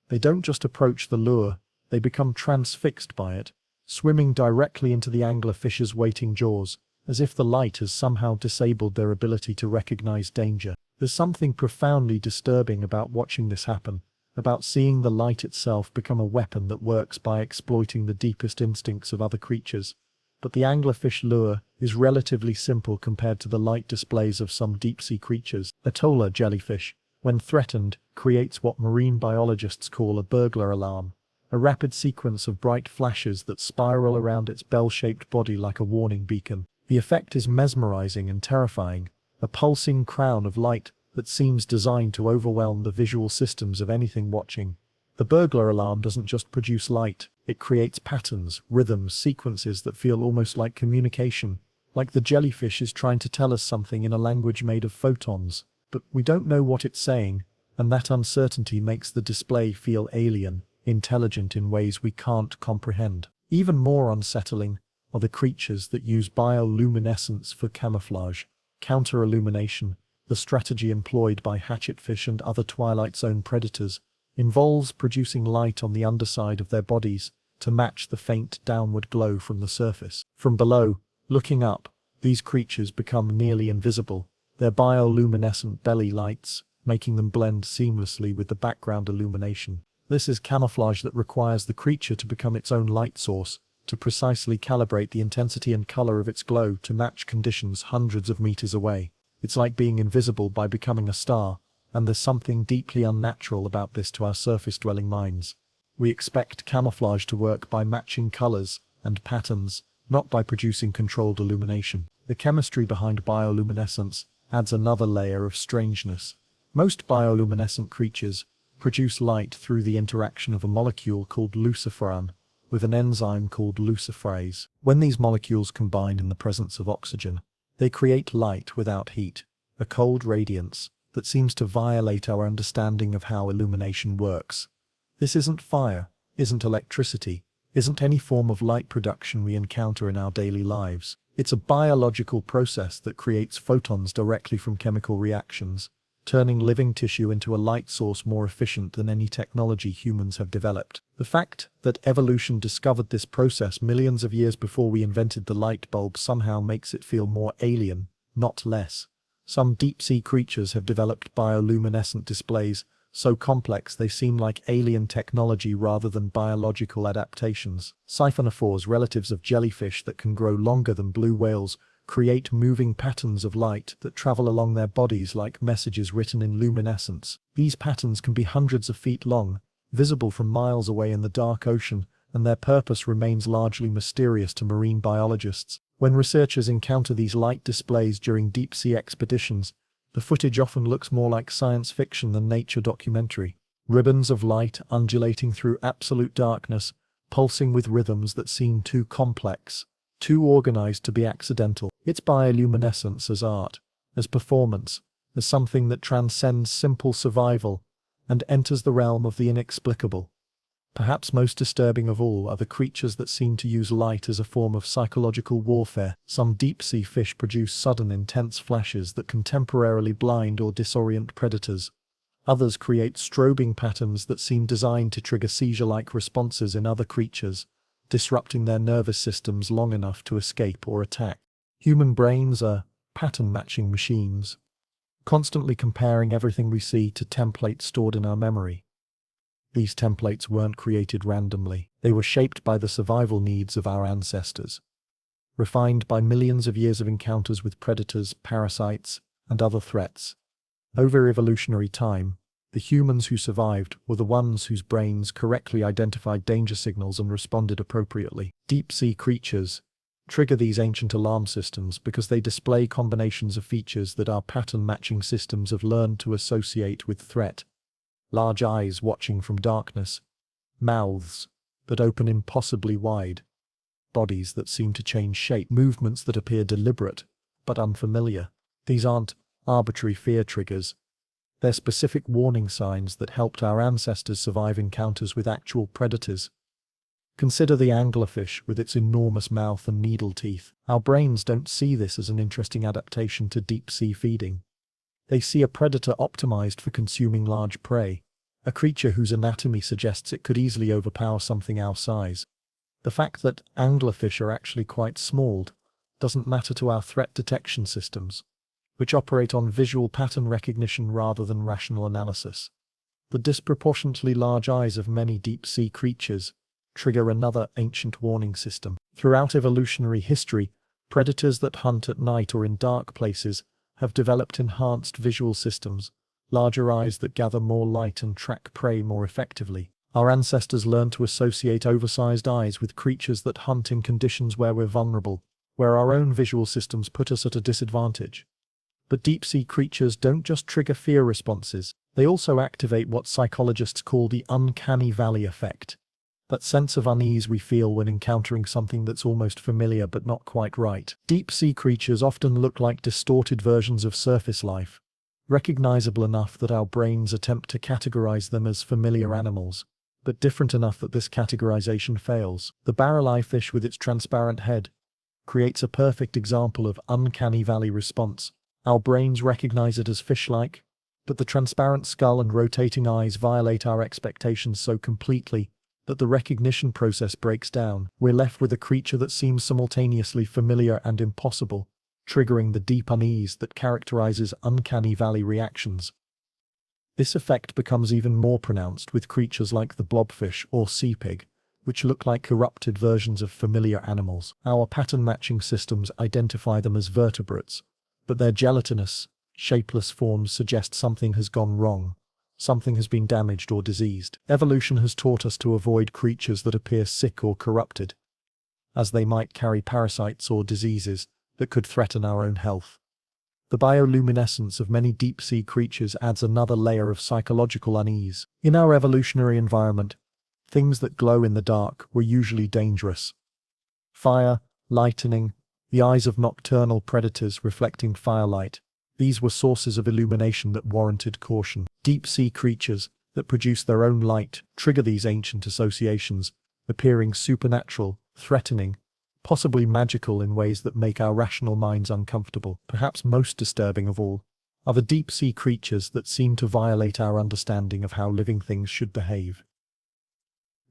They don't just approach the lure, they become transfixed by it, swimming directly into the anglerfish's waiting jaws, as if the light has somehow disabled their ability to recognize danger. There's something profoundly disturbing about watching this happen, about seeing the light itself become a weapon that works by exploiting the deepest instincts of other creatures. But the anglerfish lure is relatively simple compared to the light displays of some deep-sea creatures. A tola jellyfish, when threatened, creates what marine biologists call a burglar alarm, a rapid sequence of bright flashes that spiral around its bell-shaped body like a warning beacon. The effect is mesmerizing and terrifying, a pulsing crown of light that seems designed to overwhelm the visual systems of anything watching. The burglar alarm doesn't just produce light, it creates patterns, rhythms, sequences that feel almost like communication, like the jellyfish is trying to tell us something in a language made of photons. But we don't know what it's saying, and that uncertainty makes the display feel alien, intelligent in ways we can't comprehend. Even more unsettling, are the creatures that use bioluminescence for camouflage. Counter-illumination, the strategy employed by hatchetfish and other Twilight Zone predators, involves producing light on the underside of their bodies to match the faint downward glow from the surface. From below, looking up, these creatures become nearly invisible, their bioluminescent belly lights making them blend seamlessly with the background illumination. This is camouflage that requires the creature to become its own light source, to precisely calibrate the intensity and color of its glow to match conditions hundreds of meters away. It's like being invisible by becoming a star, and there's something deeply unnatural about this to our surface-dwelling minds. We expect camouflage to work by matching colors and patterns, not by producing controlled illumination. The chemistry behind bioluminescence adds another layer of strangeness. Most bioluminescent creatures produce light through the interaction of a molecule called luciferin with an enzyme called luciferase. When these molecules combine in the presence of oxygen, they create light without heat, a cold radiance that seems to violate our understanding of how illumination works. This isn't fire, isn't electricity, isn't any form of light production we encounter in our daily lives. It's a biological process that creates photons directly from chemical reactions, turning living tissue into a light source more efficient than any technology humans have developed. The fact that evolution discovered this process millions of years before we invented the light bulb somehow makes it feel more alien, not less. Some deep-sea creatures have developed bioluminescent displays so complex they seem like alien technology rather than biological adaptations. Siphonophores, relatives of jellyfish that can grow longer than blue whales, create moving patterns of light that travel along their bodies like messages written in luminescence. These patterns can be hundreds of feet long, visible from miles away in the dark ocean, and their purpose remains largely mysterious to marine biologists. When researchers encounter these light displays during deep-sea expeditions, the footage often looks more like science fiction than nature documentary. Ribbons of light undulating through absolute darkness, pulsing with rhythms that seem too complex, too organized to be accidental. It's bioluminescence as art, as performance, as something that transcends simple survival and enters the realm of the inexplicable. Perhaps most disturbing of all are the creatures that seem to use light as a form of psychological warfare. Some deep-sea fish produce sudden, intense flashes that can temporarily blind or disorient predators. Others create strobing patterns that seem designed to trigger seizure-like responses in other creatures, disrupting their nervous systems long enough to escape or attack. Human brains are pattern-matching machines, constantly comparing everything we see to templates stored in our memory. These templates weren't created randomly. They were shaped by the survival needs of our ancestors, refined by millions of years of encounters with predators, parasites, and other threats. Over evolutionary time, the humans who survived were the ones whose brains correctly identified danger signals and responded appropriately. Deep-sea creatures trigger these ancient alarm systems because they display combinations of features that our pattern-matching systems have learned to associate with threat. Large eyes watching from darkness, mouths that open impossibly wide, bodies that seem to change shape, movements that appear deliberate but unfamiliar. These aren't arbitrary fear triggers. They're specific warning signs that helped our ancestors survive encounters with actual predators. Consider the anglerfish with its enormous mouth and needle teeth. Our brains don't see this as an interesting adaptation to deep-sea feeding. They see a predator optimized for consuming large prey, a creature whose anatomy suggests it could easily overpower something our size. The fact that anglerfish are actually quite small doesn't matter to our threat detection systems, which operate on visual pattern recognition rather than rational analysis. The disproportionately large eyes of many deep-sea creatures trigger another ancient warning system. Throughout evolutionary history, predators that hunt at night or in dark places have developed enhanced visual systems, larger eyes that gather more light and track prey more effectively. Our ancestors learned to associate oversized eyes with creatures that hunt in conditions where we're vulnerable, where our own visual systems put us at a disadvantage. But deep-sea creatures don't just trigger fear responses, they also activate what psychologists call the uncanny valley effect. That sense of unease we feel when encountering something that's almost familiar but not quite right. Deep-sea creatures often look like distorted versions of surface life, recognizable enough that our brains attempt to categorize them as familiar animals, but different enough that this categorization fails. The barrel-eye fish with its transparent head, creates a perfect example of uncanny valley response. Our brains recognize it as fish-like, but the transparent skull and rotating eyes violate our expectations so completely that the recognition process breaks down. We're left with a creature that seems simultaneously familiar and impossible, triggering the deep unease that characterizes uncanny valley reactions. This effect becomes even more pronounced with creatures like the blobfish or sea pig, which look like corrupted versions of familiar animals. Our pattern-matching systems identify them as vertebrates, but their gelatinous, shapeless forms suggest something has gone wrong. Something has been damaged or diseased. Evolution has taught us to avoid creatures that appear sick or corrupted, as they might carry parasites or diseases that could threaten our own health. The bioluminescence of many deep-sea creatures adds another layer of psychological unease. In our evolutionary environment, things that glow in the dark were usually dangerous. Fire, lightning, the eyes of nocturnal predators reflecting firelight. These were sources of illumination that warranted caution. Deep-sea creatures that produce their own light trigger these ancient associations, appearing supernatural, threatening, possibly magical in ways that make our rational minds uncomfortable. Perhaps most disturbing of all are the deep-sea creatures that seem to violate our understanding of how living things should behave.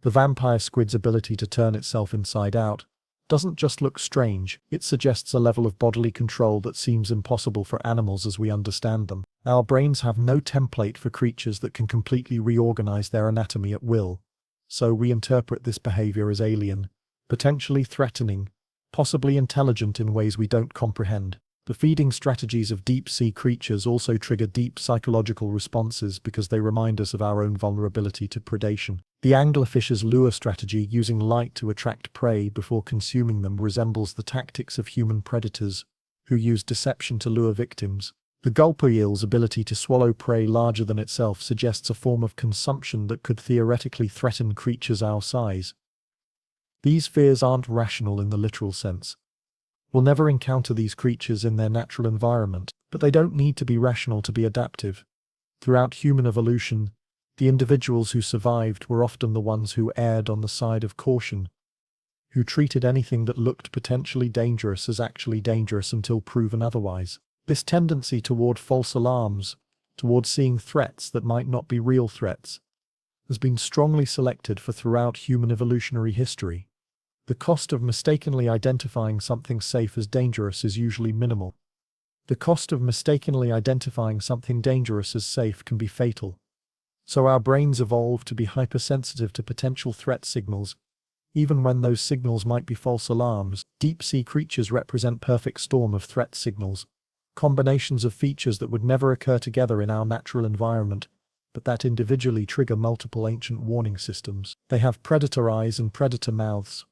The vampire squid's ability to turn itself inside out doesn't just look strange, it suggests a level of bodily control that seems impossible for animals as we understand them. Our brains have no template for creatures that can completely reorganize their anatomy at will, so we interpret this behavior as alien, potentially threatening, possibly intelligent in ways we don't comprehend. The feeding strategies of deep-sea creatures also trigger deep psychological responses because they remind us of our own vulnerability to predation. The anglerfish's lure strategy, using light to attract prey before consuming them, resembles the tactics of human predators who use deception to lure victims. The gulper eel's ability to swallow prey larger than itself suggests a form of consumption that could theoretically threaten creatures our size. These fears aren't rational in the literal sense. We'll never encounter these creatures in their natural environment, but they don't need to be rational to be adaptive. Throughout human evolution, the individuals who survived were often the ones who erred on the side of caution, who treated anything that looked potentially dangerous as actually dangerous until proven otherwise. This tendency toward false alarms, toward seeing threats that might not be real threats, has been strongly selected for throughout human evolutionary history. The cost of mistakenly identifying something safe as dangerous is usually minimal. The cost of mistakenly identifying something dangerous as safe can be fatal. So our brains evolved to be hypersensitive to potential threat signals, even when those signals might be false alarms. Deep-sea creatures represent perfect storm of threat signals, combinations of features that would never occur together in our natural environment, but that individually trigger multiple ancient warning systems. They have predator eyes and predator mouths,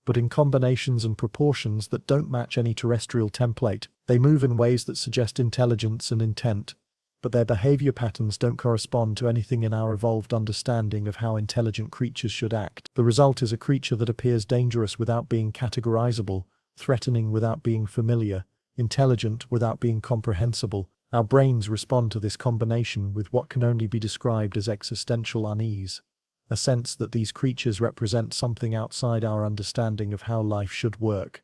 but in combinations and proportions that don't match any terrestrial template. They move in ways that suggest intelligence and intent, but their behavior patterns don't correspond to anything in our evolved understanding of how intelligent creatures should act. The result is a creature that appears dangerous without being categorizable, threatening without being familiar, intelligent without being comprehensible. Our brains respond to this combination with what can only be described as existential unease, a sense that these creatures represent something outside our understanding of how life should work.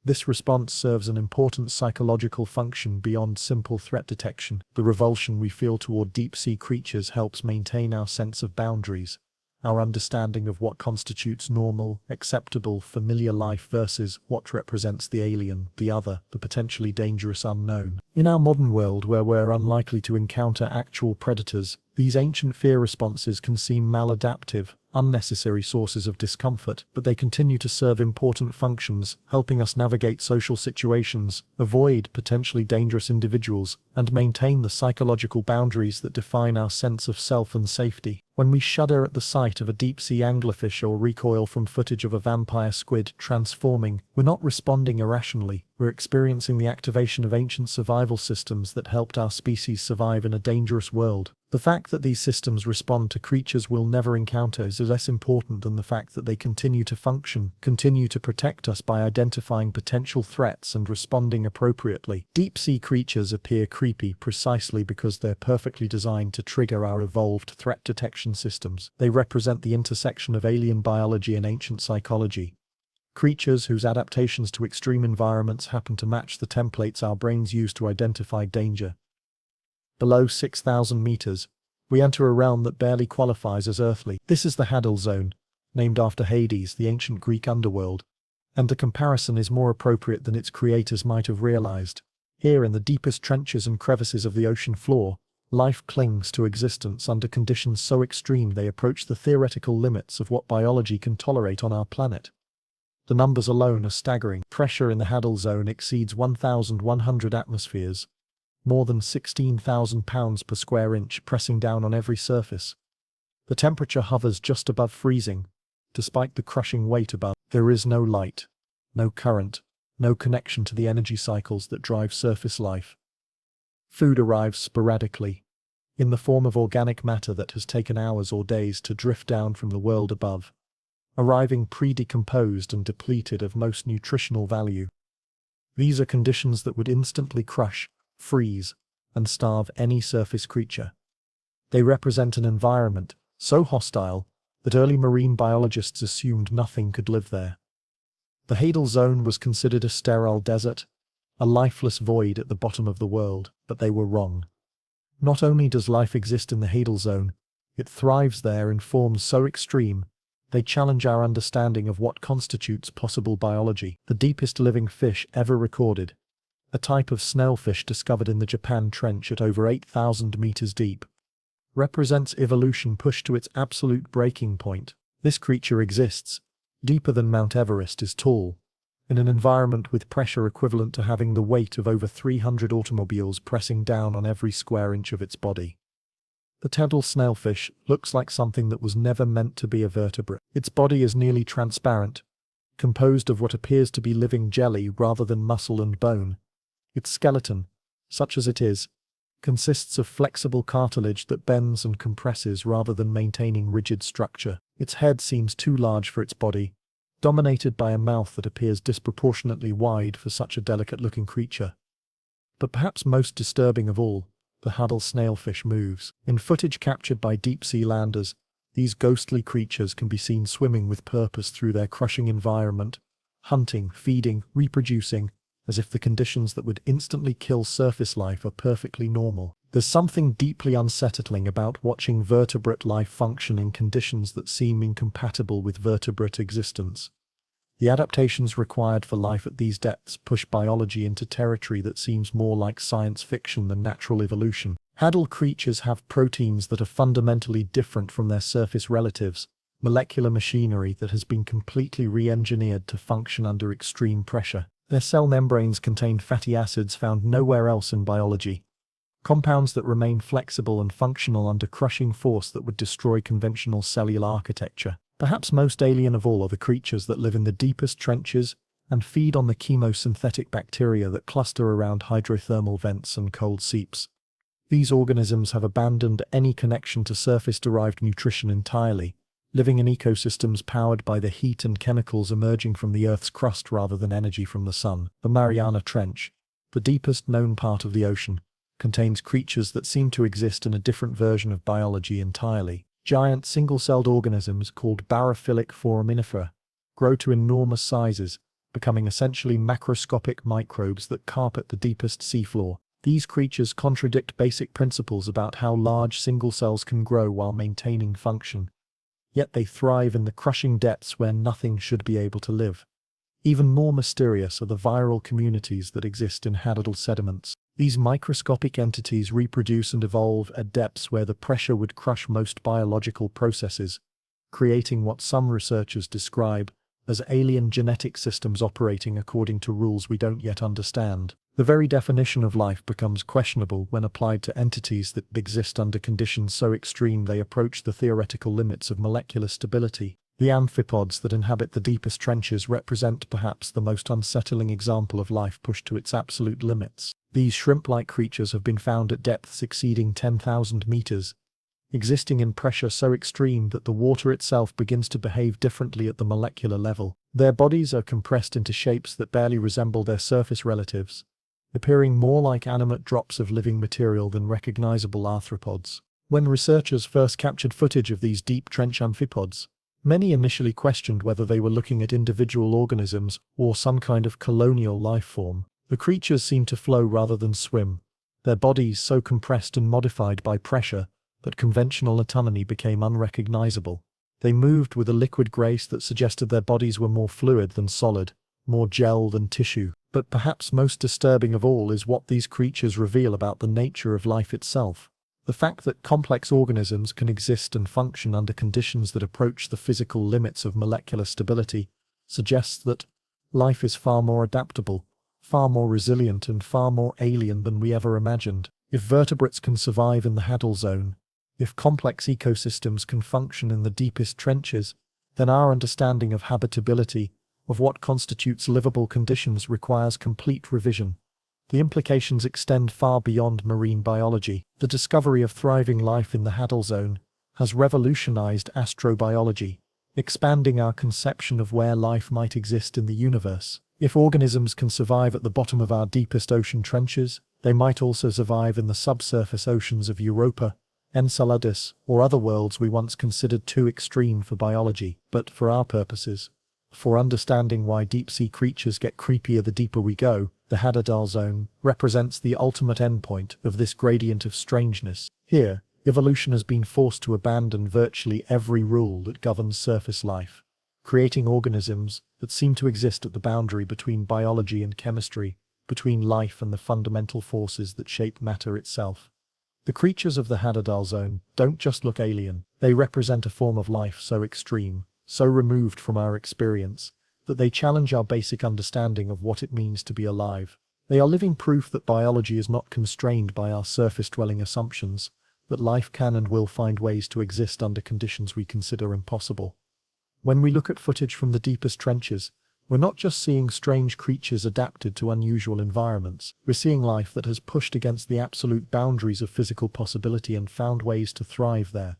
This response serves an important psychological function beyond simple threat detection. The revulsion we feel toward deep-sea creatures helps maintain our sense of boundaries, our understanding of what constitutes normal, acceptable, familiar life versus what represents the alien, the other, the potentially dangerous unknown. In our modern world, where we're unlikely to encounter actual predators, these ancient fear responses can seem maladaptive, unnecessary sources of discomfort, but they continue to serve important functions, helping us navigate social situations, avoid potentially dangerous individuals, and maintain the psychological boundaries that define our sense of self and safety. When we shudder at the sight of a deep-sea anglerfish or recoil from footage of a vampire squid transforming, we're not responding irrationally. We're experiencing the activation of ancient survival systems that helped our species survive in a dangerous world. The fact that these systems respond to creatures we'll never encounter is less important than the fact that they continue to function, continue to protect us by identifying potential threats and responding appropriately. Deep-sea creatures appear creepy precisely because they're perfectly designed to trigger our evolved threat detection systems. They represent the intersection of alien biology and ancient psychology, creatures whose adaptations to extreme environments happen to match the templates our brains use to identify danger. Below 6,000 meters, we enter a realm that barely qualifies as earthly. This is the Hadal Zone, named after Hades, the ancient Greek underworld, and the comparison is more appropriate than its creators might have realized. Here, in the deepest trenches and crevices of the ocean floor, life clings to existence under conditions so extreme they approach the theoretical limits of what biology can tolerate on our planet. The numbers alone are staggering. Pressure in the Hadal Zone exceeds 1,100 atmospheres, more than 16,000 pounds per square inch, pressing down on every surface. The temperature hovers just above freezing, despite the crushing weight above. There is no light, no current, no connection to the energy cycles that drive surface life. Food arrives sporadically, in the form of organic matter that has taken hours or days to drift down from the world above, arriving pre-decomposed and depleted of most nutritional value. These are conditions that would instantly crush, freeze, and starve any surface creature. They represent an environment so hostile that early marine biologists assumed nothing could live there. The Hadal Zone was considered a sterile desert, a lifeless void at the bottom of the world, but they were wrong. Not only does life exist in the Hadal Zone, it thrives there in forms so extreme, they challenge our understanding of what constitutes possible biology. The deepest living fish ever recorded, a type of snailfish discovered in the Japan Trench at over 8,000 meters deep, represents evolution pushed to its absolute breaking point. This creature exists, deeper than Mount Everest is tall, in an environment with pressure equivalent to having the weight of over 300 automobiles pressing down on every square inch of its body. The Hadal snailfish looks like something that was never meant to be a vertebrate. Its body is nearly transparent, composed of what appears to be living jelly rather than muscle and bone. Its skeleton, such as it is, consists of flexible cartilage that bends and compresses rather than maintaining rigid structure. Its head seems too large for its body, dominated by a mouth that appears disproportionately wide for such a delicate-looking creature. But perhaps most disturbing of all, the Hadal snailfish moves. In footage captured by deep-sea landers, these ghostly creatures can be seen swimming with purpose through their crushing environment, hunting, feeding, reproducing, as if the conditions that would instantly kill surface life are perfectly normal. There's something deeply unsettling about watching vertebrate life function in conditions that seem incompatible with vertebrate existence. The adaptations required for life at these depths push biology into territory that seems more like science fiction than natural evolution. Hadal creatures have proteins that are fundamentally different from their surface relatives, molecular machinery that has been completely re-engineered to function under extreme pressure. Their cell membranes contain fatty acids found nowhere else in biology, compounds that remain flexible and functional under crushing force that would destroy conventional cellular architecture. Perhaps most alien of all are the creatures that live in the deepest trenches and feed on the chemosynthetic bacteria that cluster around hydrothermal vents and cold seeps. These organisms have abandoned any connection to surface-derived nutrition entirely, living in ecosystems powered by the heat and chemicals emerging from the Earth's crust rather than energy from the sun. The Mariana Trench, the deepest known part of the ocean, contains creatures that seem to exist in a different version of biology entirely. Giant single-celled organisms called barophilic foraminifera grow to enormous sizes, becoming essentially macroscopic microbes that carpet the deepest seafloor. These creatures contradict basic principles about how large single cells can grow while maintaining function. Yet they thrive in the crushing depths where nothing should be able to live. Even more mysterious are the viral communities that exist in Hadal sediments. These microscopic entities reproduce and evolve at depths where the pressure would crush most biological processes, creating what some researchers describe as alien genetic systems operating according to rules we don't yet understand. The very definition of life becomes questionable when applied to entities that exist under conditions so extreme they approach the theoretical limits of molecular stability. The amphipods that inhabit the deepest trenches represent perhaps the most unsettling example of life pushed to its absolute limits. These shrimp-like creatures have been found at depths exceeding 10,000 meters, existing in pressure so extreme that the water itself begins to behave differently at the molecular level. Their bodies are compressed into shapes that barely resemble their surface relatives, appearing more like animate drops of living material than recognizable arthropods. When researchers first captured footage of these deep trench amphipods, Many initially questioned whether they were looking at individual organisms or some kind of colonial life form. The creatures seemed to flow rather than swim, their bodies so compressed and modified by pressure that conventional autonomy became unrecognizable. They moved with a liquid grace that suggested their bodies were more fluid than solid, more gel than tissue. But perhaps most disturbing of all is what these creatures reveal about the nature of life itself. The fact that complex organisms can exist and function under conditions that approach the physical limits of molecular stability suggests that life is far more adaptable, far more resilient and far more alien than we ever imagined. If vertebrates can survive in the Hadal Zone, if complex ecosystems can function in the deepest trenches, then our understanding of habitability, of what constitutes livable conditions, requires complete revision. The implications extend far beyond marine biology. The discovery of thriving life in the Hadal Zone has revolutionized astrobiology, expanding our conception of where life might exist in the universe. If organisms can survive at the bottom of our deepest ocean trenches, they might also survive in the subsurface oceans of Europa, Enceladus, or other worlds we once considered too extreme for biology. But for our purposes, for understanding why deep-sea creatures get creepier the deeper we go, the Hadal Zone represents the ultimate endpoint of this gradient of strangeness. Here, evolution has been forced to abandon virtually every rule that governs surface life, creating organisms that seem to exist at the boundary between biology and chemistry, between life and the fundamental forces that shape matter itself. The creatures of the Hadal Zone don't just look alien, they represent a form of life so extreme, so removed from our experience, that they challenge our basic understanding of what it means to be alive. They are living proof that biology is not constrained by our surface-dwelling assumptions, that life can and will find ways to exist under conditions we consider impossible. When we look at footage from the deepest trenches, we're not just seeing strange creatures adapted to unusual environments, we're seeing life that has pushed against the absolute boundaries of physical possibility and found ways to thrive there.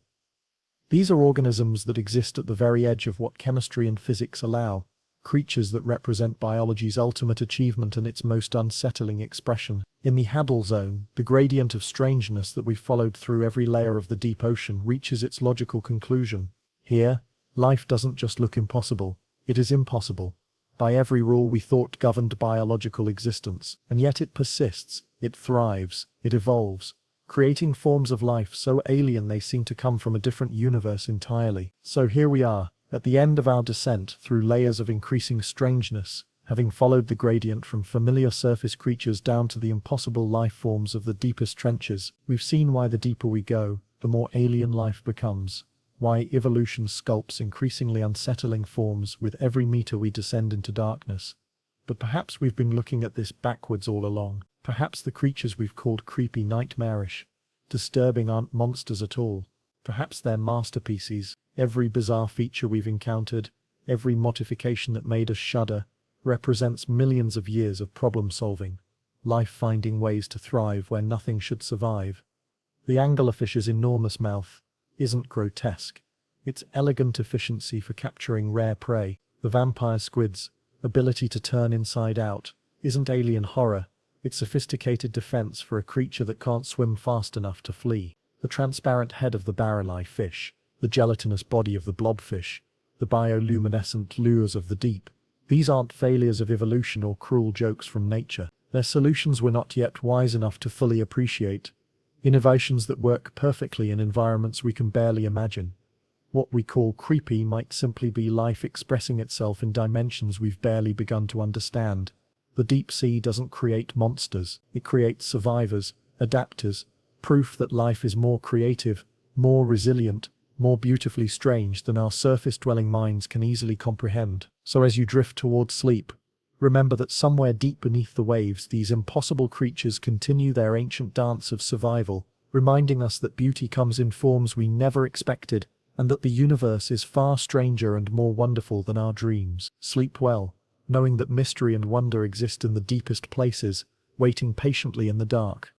These are organisms that exist at the very edge of what chemistry and physics allow, creatures that represent biology's ultimate achievement and its most unsettling expression. In the Hadal Zone, the gradient of strangeness that we've followed through every layer of the deep ocean reaches its logical conclusion. Here, life doesn't just look impossible, it is impossible, by every rule we thought governed biological existence, and yet it persists, it thrives, it evolves, creating forms of life so alien they seem to come from a different universe entirely. So here we are, at the end of our descent through layers of increasing strangeness, having followed the gradient from familiar surface creatures down to the impossible life forms of the deepest trenches. We've seen why the deeper we go, the more alien life becomes, why evolution sculpts increasingly unsettling forms with every meter we descend into darkness. But perhaps we've been looking at this backwards all along. Perhaps the creatures we've called creepy, nightmarish, disturbing aren't monsters at all. Perhaps they're masterpieces. Every bizarre feature we've encountered, every modification that made us shudder, represents millions of years of problem-solving, life finding ways to thrive where nothing should survive. The anglerfish's enormous mouth isn't grotesque. Its elegant efficiency for capturing rare prey, the vampire squid's ability to turn inside out, isn't alien horror. Its sophisticated defense for a creature that can't swim fast enough to flee. The transparent head of the barrel-eye fish, the gelatinous body of the blobfish, the bioluminescent lures of the deep. These aren't failures of evolution or cruel jokes from nature. They're solutions we're not yet wise enough to fully appreciate. Innovations that work perfectly in environments we can barely imagine. What we call creepy might simply be life expressing itself in dimensions we've barely begun to understand. The deep sea doesn't create monsters, it creates survivors, adapters, proof that life is more creative, more resilient, more beautifully strange than our surface-dwelling minds can easily comprehend. So as you drift towards sleep, remember that somewhere deep beneath the waves these impossible creatures continue their ancient dance of survival, reminding us that beauty comes in forms we never expected, and that the universe is far stranger and more wonderful than our dreams. Sleep well, knowing that mystery and wonder exist in the deepest places, waiting patiently in the dark.